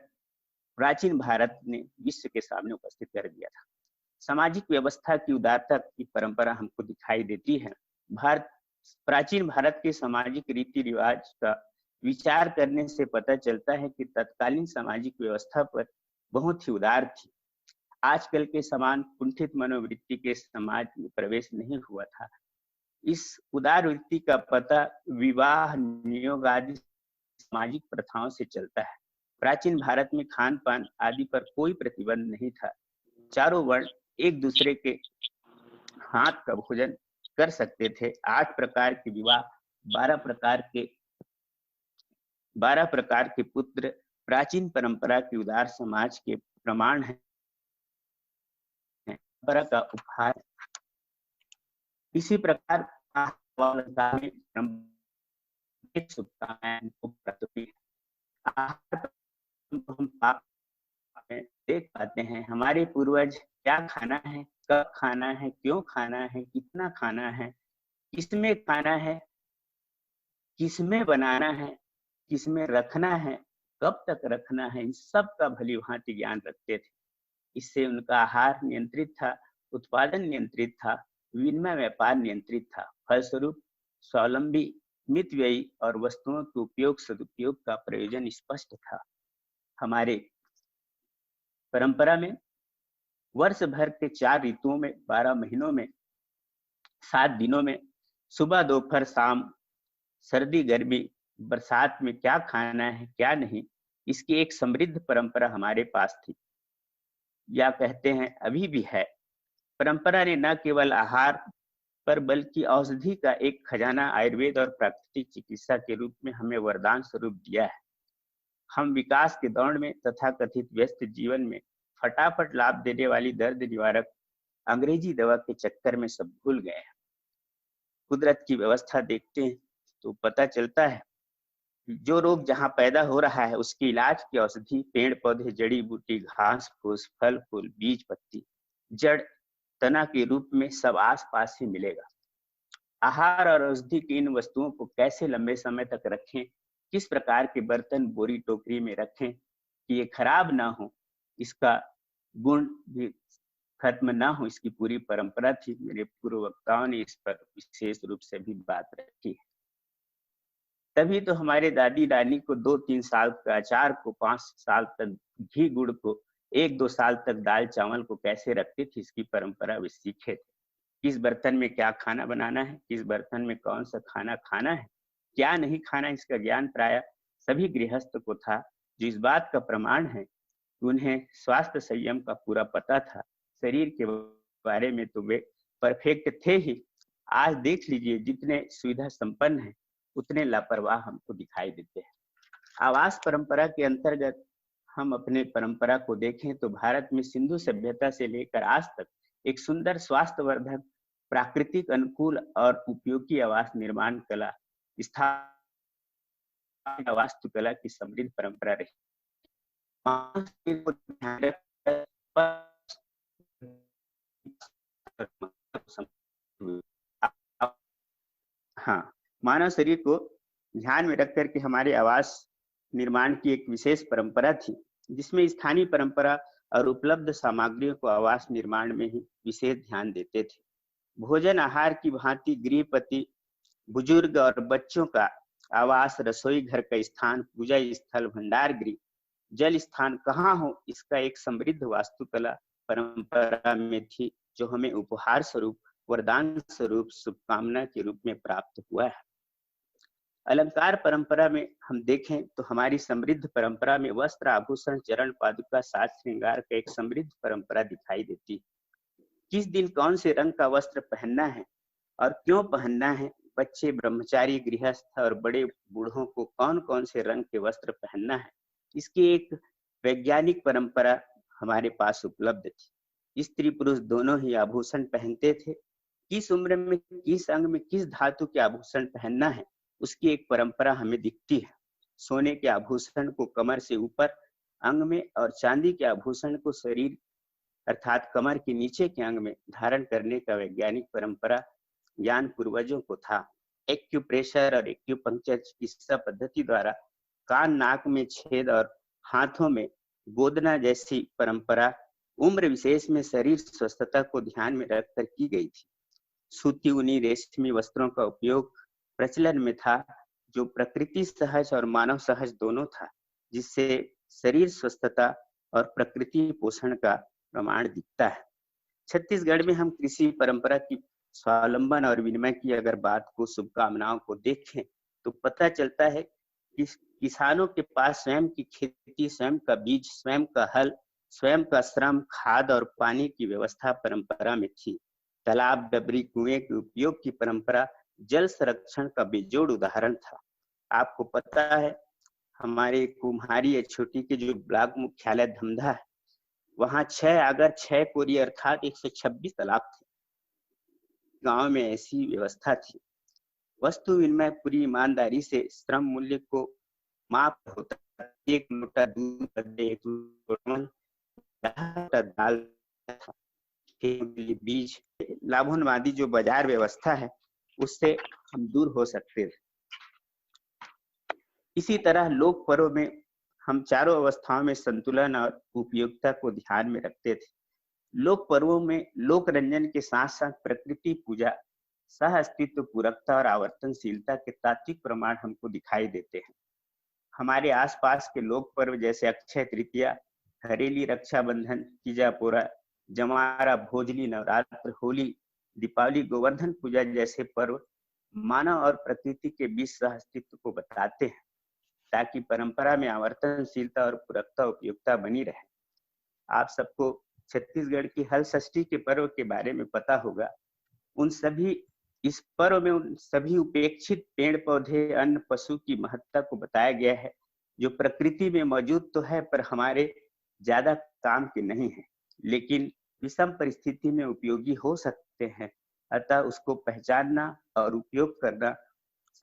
प्राचीन भारत ने विश्व के सामने उपस्थित कर दिया था। सामाजिक व्यवस्था की उदारता की परंपरा हमको दिखाई देती है। प्राचीन भारत के सामाजिक रीति रिवाज का विचार करने से पता चलता है कि तत्कालीन सामाजिक व्यवस्था पर बहुत ही उदार थी। आजकल के समान कुंठित मनोवृत्ति के समाज में प्रवेश नहीं हुआ था। इस उदार वृत्ति का पता विवाह, नियोग आदि सामाजिक प्रथाओं से चलता है। प्राचीन भारत में खान पान आदि पर कोई प्रतिबंध नहीं था। चारों वर्ण एक दूसरे के हाथ का भोजन कर सकते थे। 8 प्रकार के विवाह, 12 प्रकार के पुत्र प्राचीन परंपरा की उदार समाज के प्रमाण है, परंपरा का उपहार। इसी प्रकार हम देख पाते हैं हमारे पूर्वज क्या खाना है, कब खाना है, क्यों खाना है, कितना खाना है, किसमें खाना है, किसमें बनाना है, किसमें रखना है, कब तक रखना है, इन सब का भली भांति ज्ञान रखते थे। इससे उनका आहार नियंत्रित था, उत्पादन नियंत्रित था, विनिमय व्यापार नियंत्रित था। फलस्वरूप स्वावलंबी, मितव्ययी और वस्तुओं के उपयोग सदुपयोग का प्रयोजन स्पष्ट था। हमारे परंपरा में वर्ष भर के 4 ऋतुओं में 12 महीनों में 7 दिनों में सुबह, दोपहर, शाम, सर्दी, गर्मी, बरसात में क्या खाना है क्या नहीं, इसकी एक समृद्ध परंपरा हमारे पास थी, या कहते हैं अभी भी है। परंपरा ने न केवल आहार पर बल्कि औषधि का एक खजाना आयुर्वेद और प्राकृतिक चिकित्सा के रूप में हमें वरदान स्वरूप दिया है। हम विकास के दौड़ में तथा कथित व्यस्त जीवन में फटाफट लाभ देने वाली दर्द निवारक अंग्रेजी दवा के चक्कर में सब भूल गए हैं। कुदरत की व्यवस्था देखते हैं तो पता चलता है जो रोग जहां पैदा हो रहा है उसके इलाज की औषधि पेड़ पौधे, जड़ी बूटी, घास फूस, फल फूल, बीज पत्ती, जड़ तना के रूप में सब आस पास ही मिलेगा। आहार और औषधि की इन वस्तुओं को कैसे लंबे समय तक रखें, किस प्रकार के बर्तन, बोरी, टोकरी में रखें कि ये खराब ना हो, इसका गुण भी खत्म ना हो, इसकी पूरी परंपरा थी। मेरे पूर्व वक्ताओं ने इस पर विशेष रूप से भी बात रखी है। तभी तो हमारे दादी नानी को 2-3 साल का अचार को 5 साल तक, घी गुड़ को 1-2 साल तक, दाल चावल को कैसे रखते थे, इसकी परंपरा वे सीखे थे। किस बर्तन में क्या खाना बनाना है, किस बर्तन में कौन सा खाना खाना है, क्या नहीं खाना, इसका ज्ञान प्राय सभी गृहस्थ को था, जो इस बात का प्रमाण है कि उन्हें स्वास्थ्य संयम का पूरा पता था। शरीर के बारे में तो वे परफेक्ट थे ही। आज देख लीजिए जितने सुविधा संपन्न हैं उतने लापरवाह हमको दिखाई देते हैं। आवास परंपरा के अंतर्गत हम अपने परंपरा को देखें तो भारत में सिंधु सभ्यता से लेकर आज तक एक सुंदर स्वास्थ्यवर्धक प्राकृतिक अनुकूल और उपयोगी आवास निर्माण कला, स्थापना वास्तुकला की समृद्ध परंपरा रही। हाँ, मानव शरीर को ध्यान में रख करके हमारे आवास निर्माण की एक विशेष परंपरा थी, जिसमें स्थानीय परंपरा और उपलब्ध सामग्रियों को आवास निर्माण में ही विशेष ध्यान देते थे। भोजन आहार की भांति गृहपति, बुजुर्ग और बच्चों का आवास, रसोई घर का स्थान, पूजा स्थल, भंडार गृह, जल स्थान कहाँ हो, इसका एक समृद्ध वास्तुकला परंपरा में थी, जो हमें उपहार स्वरूप, वरदान स्वरूप, शुभकामना के रूप में प्राप्त हुआ है। अलंकार परंपरा में हम देखें तो हमारी समृद्ध परंपरा में वस्त्र, आभूषण, चरण पादुका, साज श्रृंगार का एक समृद्ध परंपरा दिखाई देती। किस दिन कौन से रंग का वस्त्र पहनना है और क्यों पहनना है, बच्चे, ब्रह्मचारी, गृहस्थ और बड़े बूढ़ों को कौन कौन से रंग के वस्त्र पहनना है, इसकी एक वैज्ञानिक परंपरा हमारे पास उपलब्ध थी। स्त्री पुरुष दोनों ही आभूषण पहनते थे। किस उम्र में, किस अंग में किस धातु के आभूषण पहनना है, उसकी एक परंपरा हमें दिखती है। सोने के आभूषण को कमर से ऊपर अंग में और चांदी के आभूषण को शरीर अर्थात कमर के नीचे के अंग में धारण करने का वैज्ञानिक परंपरा ज्ञान पूर्वजों को था। एक्यूप्रेशर और एक्यूपंक्चर चिकित्सा पद्धति द्वारा कान नाक में छेद और हाथों में गोदना जैसी परंपरा उम्र विशेष में शरीर स्वस्थता को ध्यान में रखकर की गई थी। सूती, ऊनी, रेशमी वस्त्रों का उपयोग प्रचलन में था, जो प्रकृति सहज और मानव सहज दोनों था, जिससे शरीर स्वस्थता और प्रकृति पोषण का प्रमाण दिखता है। छत्तीसगढ़ में हम कृषि परंपरा की स्वावलंबन और विनिमय की अगर बात को, शुभकामनाओं को देखें तो पता चलता है कि किसानों के पास स्वयं की खेती, स्वयं का बीज, स्वयं का हल, स्वयं का श्रम, खाद और पानी की व्यवस्था परंपरा में थी। तालाब, डबरी, कुएं के उपयोग की परंपरा जल संरक्षण का बेजोड़ उदाहरण था। आपको पता है हमारे कुम्हारी छोटी के जो ब्लॉक मुख्यालय धमधा है, वहां 6 अगर 6 कोरी अर्थात 126 तालाब थे। गांव में ऐसी व्यवस्था थी। वस्तु विनिमय पूरी ईमानदारी से श्रम मूल्य को माप होता। 1 लोटा दूध बदले 1 लोटा दाल, बीज, लाभोन्वादी जो बाजार व्यवस्था है उससे हम दूर हो सकते थे। इसी तरह लोक पर्व में हम चारों अवस्थाओं में संतुलन और उपयोगिता को ध्यान में रखते थे। लोक पर्वों में लोक रंजन के साथ साथ प्रकृति पूजा, सह अस्तित्व, पूरकता और आवर्तनशीलता के तात्विक प्रमाण हमको दिखाई देते हैं। हमारे आसपास के लोक पर्व जैसे अक्षय तृतीया, हरेली, रक्षाबंधन, तीजा पोरा, जमारा, भोजली, नवरात्र, होली, दीपावली, गोवर्धन पूजा जैसे पर्व मानव और प्रकृति के बीच सह अस्तित्व को बताते हैं, ताकि परंपरा में आवर्तनशीलता और पूरकता, उपयोगिता बनी रहे। आप सबको छत्तीसगढ़ की हल षष्ठी के पर्व के बारे में पता होगा। इस पर्व में उन सभी उपेक्षित पेड़ पौधे, अन्न, पशु की महत्ता को बताया गया है, जो प्रकृति में मौजूद तो है पर हमारे ज्यादा काम के नहीं है, लेकिन विषम परिस्थिति में उपयोगी हो सकते हैं। अतः उसको पहचानना और उपयोग करना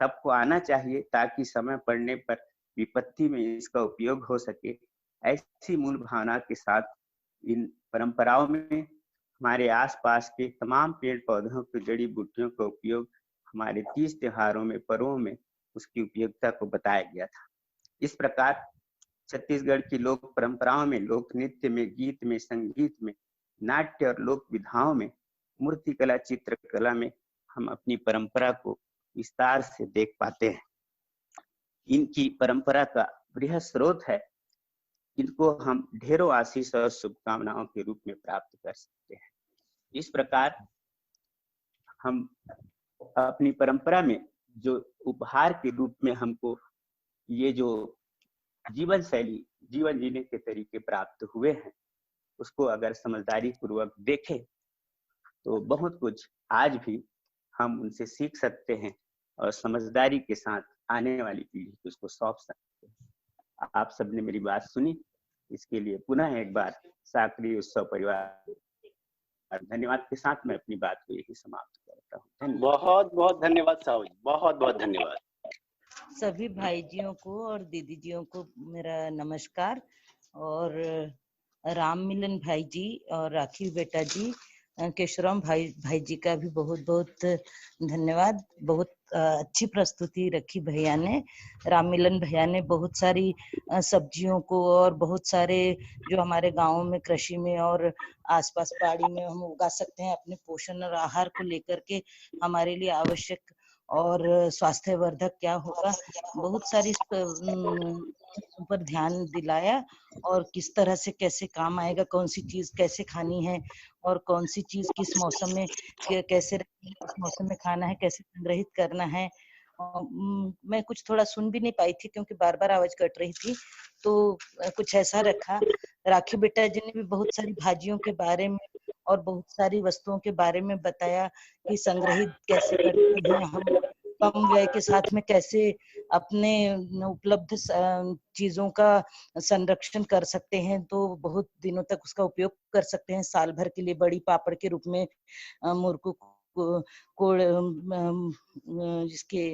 सबको आना चाहिए, ताकि समय पड़ने पर विपत्ति में इसका उपयोग हो सके। ऐसी मूल भावना के साथ इन परंपराओं में हमारे आसपास के तमाम पेड़ पौधों की जड़ी बूटियों का उपयोग हमारे 30 त्योहारों में, पर्वों में उसकी उपयोगिता को बताया गया था। इस प्रकार छत्तीसगढ़ की लोक परंपराओं में, लोक नृत्य में, गीत में, संगीत में, नाट्य और लोक विधाओं में, मूर्तिकला, चित्रकला में हम अपनी परंपरा को विस्तार से देख पाते हैं। इनकी परंपरा का बृहद स्रोत है। इनको हम ढेरों आशीष और शुभकामनाओं के रूप में प्राप्त कर सकते हैं। इस प्रकार हम अपनी परंपरा में जो उपहार के रूप में हमको ये जो जीवन शैली, जीवन जीने के तरीके प्राप्त हुए हैं, उसको अगर समझदारी पूर्वक देखें तो बहुत कुछ आज भी हम उनसे सीख सकते हैं और समझदारी के साथ आने वाली पीढ़ी को उसको सौंप सकते हैं। आप सबने मेरी बात सुनी, इसके लिए पुनः एक बार साकरी उत्सव परिवार धन्यवाद के साथ मैं अपनी बात को यही समाप्त करता हूँ। बहुत बहुत धन्यवाद साहू जी, बहुत बहुत धन्यवाद। सभी भाईजियों को और दीदीजियों को मेरा नमस्कार। और राम मिलन भाई जी और राखी बेटा जी, केशवराम भाई जी का भी बहुत बहुत धन्यवाद। बहुत अच्छी प्रस्तुति रखी भैया ने। राम मिलन भैया ने बहुत सारी सब्जियों को और बहुत सारे जो हमारे गाँव में कृषि में और आसपास पहाड़ी में हम उगा सकते हैं अपने पोषण और आहार को लेकर के हमारे लिए आवश्यक और स्वास्थ्यवर्धक क्या होगा, बहुत सारी चीजों पर ध्यान दिलाया और किस तरह से कैसे काम आएगा, कौन सी चीज कैसे खानी है और कौन सी चीज किस मौसम में कैसे रखनी है, किस मौसम में खाना है, कैसे संग्रहित करना है। मैं कुछ थोड़ा सुन भी नहीं पाई थी क्योंकि बार बार आवाज कट रही थी, तो कुछ ऐसा रखा। राखी बेटा जी ने भी बहुत सारी भाजियों के बारे में और बहुत सारी वस्तुओं के बारे में बताया कि संग्रहित कैसे करते हैं हम, कम व्यय के साथ में कैसे अपने उपलब्ध चीजों का संरक्षण कर सकते हैं, तो बहुत दिनों तक उसका उपयोग कर सकते हैं। साल भर के लिए बड़ी पापड़ के रूप में मुर्कू को जिसके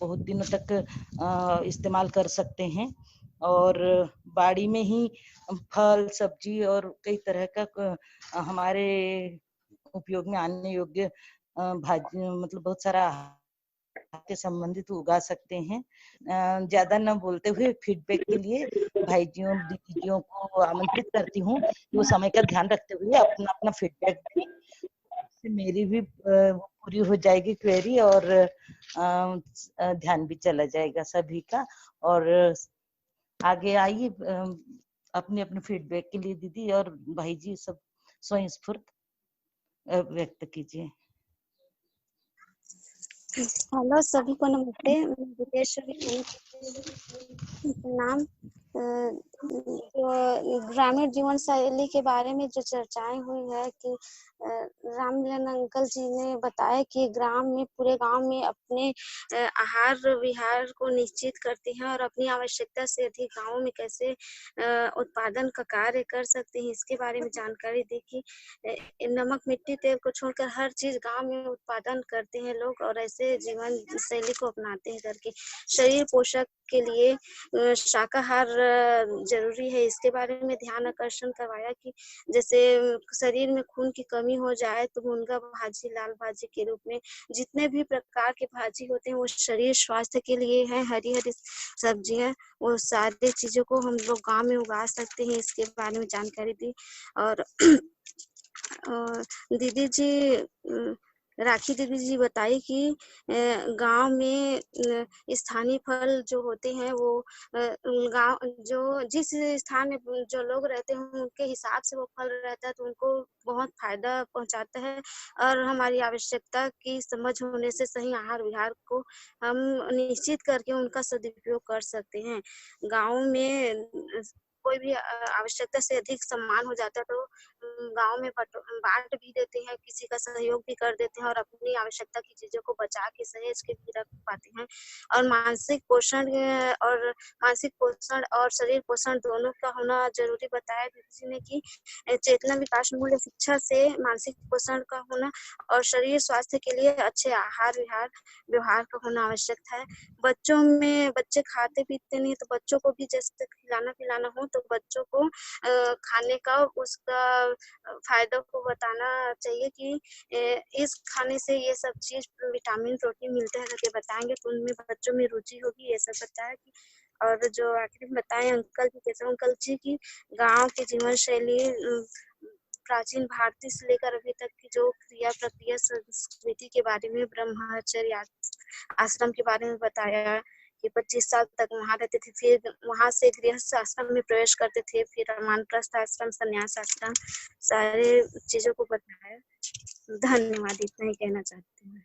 बहुत दिनों तक इस्तेमाल कर सकते हैं। और बाड़ी में ही फल सब्जी और कई तरह का हमारे उपयोग में आने योग्य भाजी मतलब बहुत सारा के संबंधित उगा सकते हैं। ज्यादा न बोलते हुए फीडबैक के लिए भाईजियों दीदीजियों को आमंत्रित करती हूँ कि वो समय का ध्यान रखते हुए अपना अपना फीडबैक दें। मेरी भी पूरी हो जाएगी क्वेरी और ध्यान भी चला जाएगा सभी का। और आगे आइए अपने अपने फीडबैक के लिए दीदी और भाई जी सब स्वयं स्फूर्त व्यक्त कीजिए। हेलो सभी को नमस्ते। विदेश्वरी नाम जो ग्रामीण जीवन शैली के बारे में जो चर्चाएं हुई है कि राममिलन अंकल जी ने बताया कि ग्राम में पूरे गांव में अपने आहार विहार को निश्चित करते हैं और अपनी आवश्यकता से अधिक गांव में कैसे उत्पादन का कार्य कर सकते हैं, इसके बारे में जानकारी दी कि नमक मिट्टी तेल को छोड़कर हर चीज गांव में उत्पादन करते हैं लोग और ऐसे जीवन शैली को अपनाते हैं करके। शरीर पोषक के लिए शाकाहार जरूरी है, इसके बारे में ध्यान आकर्षण करवाया कि जैसे शरीर में खून की कमी हो जाए तो मुनगा भाजी लाल भाजी के रूप में जितने भी प्रकार के भाजी होते हैं वो शरीर स्वास्थ्य के लिए है। हरी हरी सब्जियां वो सारी चीजों को हम लोग गांव में उगा सकते हैं, इसके बारे में जानकारी दी। और दीदी जी राखी दीदी जी बताई कि गांव में स्थानीय फल जो होते हैं वो गांव जो जिस स्थान में जो लोग रहते हैं उनके हिसाब से वो फल रहता है तो उनको बहुत फायदा पहुंचाता है और हमारी आवश्यकता की समझ होने से सही आहार विहार को हम निश्चित करके उनका सदुपयोग कर सकते हैं। गाँव में कोई भी आवश्यकता से अधिक सामान हो जाता है तो गांव में बांट भी देते हैं, किसी का सहयोग भी कर देते हैं और अपनी आवश्यकता की चीजों को बचा के सहेज के भी रख पाते हैं। और मानसिक पोषण और शरीर पोषण दोनों का होना जरूरी बताया किसी ने कि चेतना विकास मूल्य शिक्षा से मानसिक पोषण का होना और शरीर स्वास्थ्य के लिए अच्छे आहार विहार व्यवहार का होना आवश्यक है। बच्चों में बच्चे खाते पीते नहीं तो बच्चों को भी जैसे खिलाना पिलाना हो तो बच्चों को खाने का उसका फायदा को बताना चाहिए कि इस खाने से ये सब चीज विटामिन प्रोटीन मिलते हैं करके बताएंगे तो उनमें बच्चों में रुचि होगी, ये सब बताया कि। और जो आखिर में बताए अंकल जी कैसे अंकल जी की गांव की जीवन शैली प्राचीन भारतीय से लेकर अभी तक की जो क्रिया प्रक्रिया संस्कृति के बारे में ब्रह्मचर्य आश्रम के बारे में बताया कि 25 साल तक वहां रहते थे, फिर वहां से गृहस्थ आश्रम में प्रवेश करते थे, फिर वानप्रस्थ आश्रम संन्यास आश्रम सारे चीजों को बताया। धन्यवाद, इतना ही कहना चाहते हैं।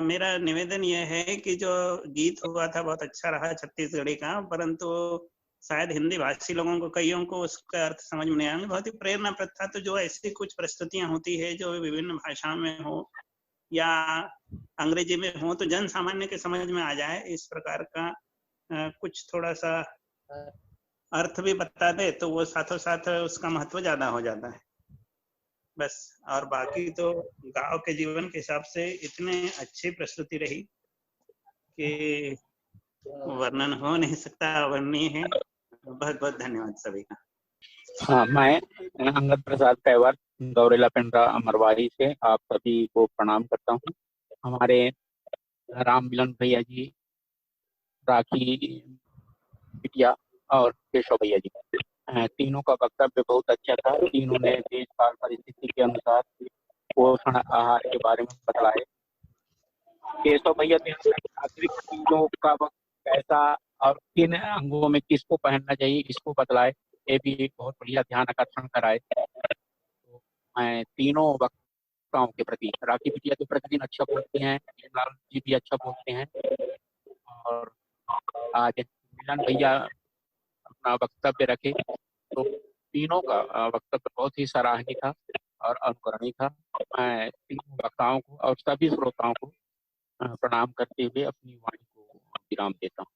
मेरा निवेदन यह है कि जो गीत हुआ था बहुत अच्छा रहा छत्तीसगढ़ी का, परंतु शायद हिंदी भाषी लोगों को कईयों को उसका अर्थ समझ में नहीं आया। बहुत ही प्रेरणाप्रद था। तो जो ऐसी कुछ प्रस्तुतियां होती है जो विभिन्न भाषाओं में हो या अंग्रेजी में हो तो जन सामान्य के समझ में आ जाए, इस प्रकार का कुछ थोड़ा सा अर्थ भी बता दे तो वो साथों साथ उसका महत्व ज्यादा हो जाता है बस। और बाकी तो गांव के जीवन के हिसाब से इतने अच्छी प्रस्तुति रही कि वर्णन हो नहीं सकता, वर्णनीय है। बहुत बहुत धन्यवाद सभी का। हाँ, मैं अंगद प्रसाद कैवर गौरेला पेंड्रा अमरवाही से आप सभी को प्रणाम करता हूँ। हमारे राम मिलन भैया जी, राखी बिटिया और केशव भैया जी, तीनों का वक्तव्य बहुत अच्छा था। तीनों ने देश काल परिस्थिति के अनुसार पोषण आहार के बारे में बतलाए। केशव भैया ने अतिरिक्त चीजों का कैसा और किन अंगों में किसको पहनना चाहिए इसको बतलाए, ये भी बहुत बढ़िया ध्यान आकर्षण कराए। तो मैं तीनों वक्ताओं के प्रति, राखी बिटिया तो प्रतिदिन अच्छा बोलती हैं, लाल जी भी अच्छा बोलते हैं, और आज मिलन भैया अपना वक्तव्य रखे, तो तीनों का वक्तव्य बहुत ही सराहनीय था और अनुकरणीय था। मैं तीनों वक्ताओं को और सभी श्रोताओं को प्रणाम करते हुए अपनी वाणी को विराम देता हूँ।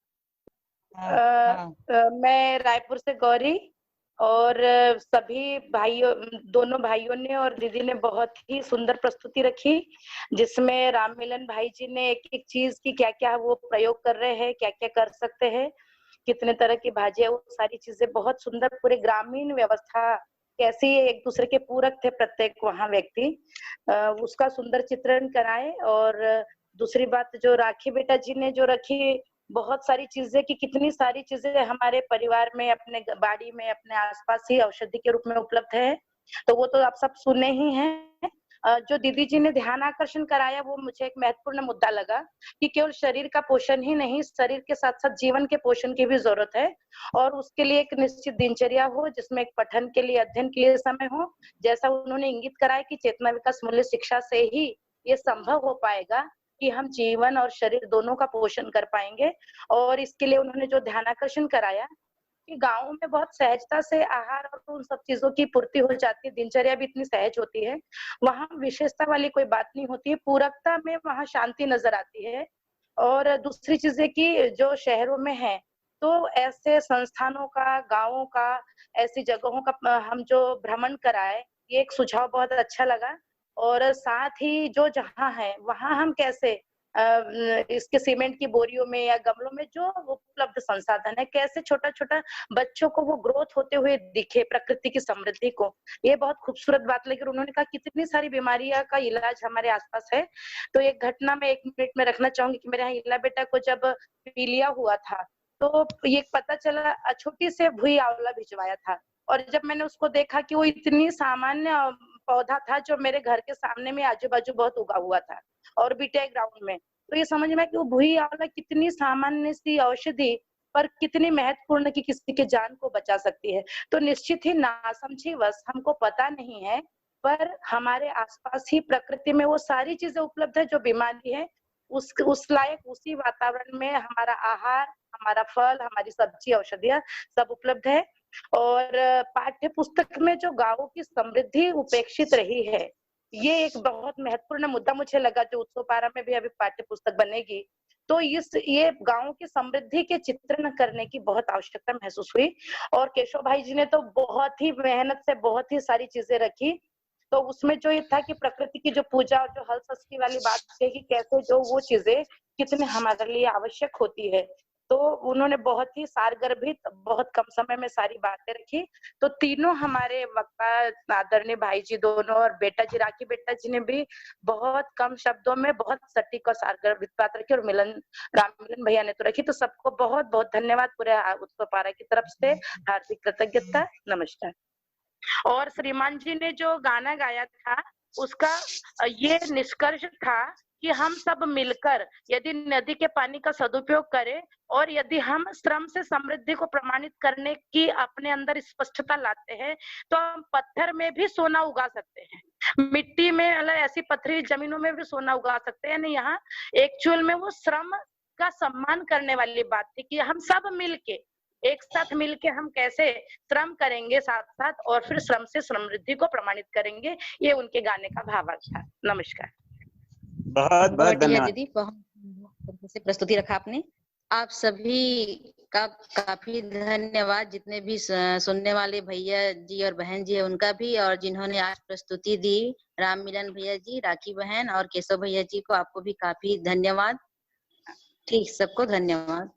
मैं रायपुर से गौरी, और सभी भाइयों, दोनों भाइयों ने और दीदी ने बहुत ही सुंदर प्रस्तुति रखी, जिसमें राम मिलन भाई जी ने एक एक चीज की क्या क्या वो प्रयोग कर रहे हैं, क्या क्या कर सकते हैं, कितने तरह की भाजियां, वो सारी चीजें बहुत सुंदर, पूरे ग्रामीण व्यवस्था कैसी एक दूसरे के पूरक थे प्रत्येक वहाँ व्यक्ति, उसका सुंदर चित्रण कराए। और दूसरी बात जो राखी बेटा जी ने जो रखी, बहुत सारी चीजें कि कितनी सारी चीजें हमारे परिवार में, अपने बाड़ी में, अपने आसपास ही औषधि के रूप में उपलब्ध है, तो वो तो आप सब सुने ही हैं। जो दीदी जी ने ध्यान आकर्षण कराया, वो मुझे एक महत्वपूर्ण मुद्दा लगा कि केवल शरीर का पोषण ही नहीं, शरीर के साथ साथ जीवन के पोषण की भी जरूरत है, और उसके लिए एक निश्चित दिनचर्या हो, जिसमें एक पठन के लिए, अध्ययन के लिए समय हो। जैसा उन्होंने इंगित कराया कि चेतना विकास मूल्य शिक्षा से ही ये संभव हो पाएगा कि हम जीवन और शरीर दोनों का पोषण कर पाएंगे। और इसके लिए उन्होंने जो ध्यान आकर्षण कराया कि गाँव में बहुत सहजता से आहार और उन सब चीजों की पूर्ति हो जाती है, दिनचर्या भी इतनी सहज होती है, वहाँ विशेषता वाली कोई बात नहीं होती है, पूरकता में वहाँ शांति नजर आती है। और दूसरी चीजें कि जो शहरों में है, तो ऐसे संस्थानों का, गाँवों का, ऐसी जगहों का हम जो भ्रमण कराए, ये एक सुझाव बहुत अच्छा लगा। और साथ ही जो जहाँ है वहाँ हम कैसे इसके सीमेंट की बोरियों में या गमलों में जो उपलब्ध संसाधन है, कैसे छोटा छोटा बच्चों को वो ग्रोथ होते हुए दिखे, प्रकृति की समृद्धि को, ये बहुत खूबसूरत बात लगी। उन्होंने कहा कितनी सारी बीमारियां का इलाज हमारे आसपास है। तो एक घटना में 1 मिनट में रखना चाहूंगी कि मेरे यहाँ इला बेटा को जब पीलिया हुआ था, तो ये पता चला, छोटी से भुई आंवला भिजवाया था, और जब मैंने उसको देखा कि वो इतनी सामान्य पौधा था जो मेरे घर के सामने में आजू बाजू बहुत उगा हुआ था और बीटे ग्राउंड में, तो ये समझ में कि वो भुई आंवला कितनी सामान्य सी औषधि पर कितनी महत्वपूर्ण कि किसी के जान को बचा सकती है। तो निश्चित ही नासमझी वश हमको पता नहीं है, पर हमारे आसपास ही प्रकृति में वो सारी चीजें उपलब्ध है जो बीमारी है, उस लायक उसी वातावरण में हमारा आहार, हमारा फल, हमारी सब्जी, औषधियां सब उपलब्ध है। और पाठ्य पुस्तक में जो गांवों की समृद्धि उपेक्षित रही है, ये एक बहुत महत्वपूर्ण मुद्दा मुझे लगा, जो उत्सव पारा में भी अभी पाठ्य पुस्तक बनेगी, तो ये गांवों की समृद्धि के चित्रण करने की बहुत आवश्यकता महसूस हुई। और केशव भाई जी ने तो बहुत ही मेहनत से बहुत ही सारी चीजें रखी, तो उसमें जो ये था कि प्रकृति की जो पूजा और जो हल सस्ती वाली बात है कि कैसे जो वो चीजें कितने हमारे लिए आवश्यक होती है, तो उन्होंने बहुत ही सारगर्भित, बहुत कम समय में सारी बातें रखी। तो तीनों हमारे वक्ता, आदरणीय भाई जी दोनों और बेटा जी, राखी बेटा जी ने भी बहुत कम शब्दों में बहुत सटीक और सारगर्भित बात रखी, और राम मिलन भैया ने तो रखी। तो सबको बहुत बहुत धन्यवाद, पूरे उत्सव पारा की तरफ से हार्दिक कृतज्ञता, नमस्कार। और श्रीमान जी ने जो गाना गाया था, उसका ये निष्कर्ष था कि हम सब मिलकर यदि नदी के पानी का सदुपयोग करें, और यदि हम श्रम से समृद्धि को प्रमाणित करने की अपने अंदर स्पष्टता लाते हैं, तो हम पत्थर में भी सोना उगा सकते हैं, मिट्टी में, ऐसी पथरीली जमीनों में भी सोना उगा सकते हैं। यानी यहाँ एक्चुअल में वो श्रम का सम्मान करने वाली बात थी कि हम सब मिलके, एक साथ मिलके हम कैसे श्रम करेंगे साथ साथ, और फिर श्रम से समृद्धि को प्रमाणित करेंगे। ये उनके गाने का भावार्थ था। नमस्कार। बहुत बहुत धन्यवाद दीदी, बहुत से प्रस्तुति रखा आपने। आप सभी काफी धन्यवाद जितने भी सुनने वाले भैया जी और बहन जी है उनका भी, और जिन्होंने आज प्रस्तुति दी, राम मिलन भैया जी, राखी बहन और केशव भैया जी को, आपको भी काफी धन्यवाद। ठीक, सबको धन्यवाद।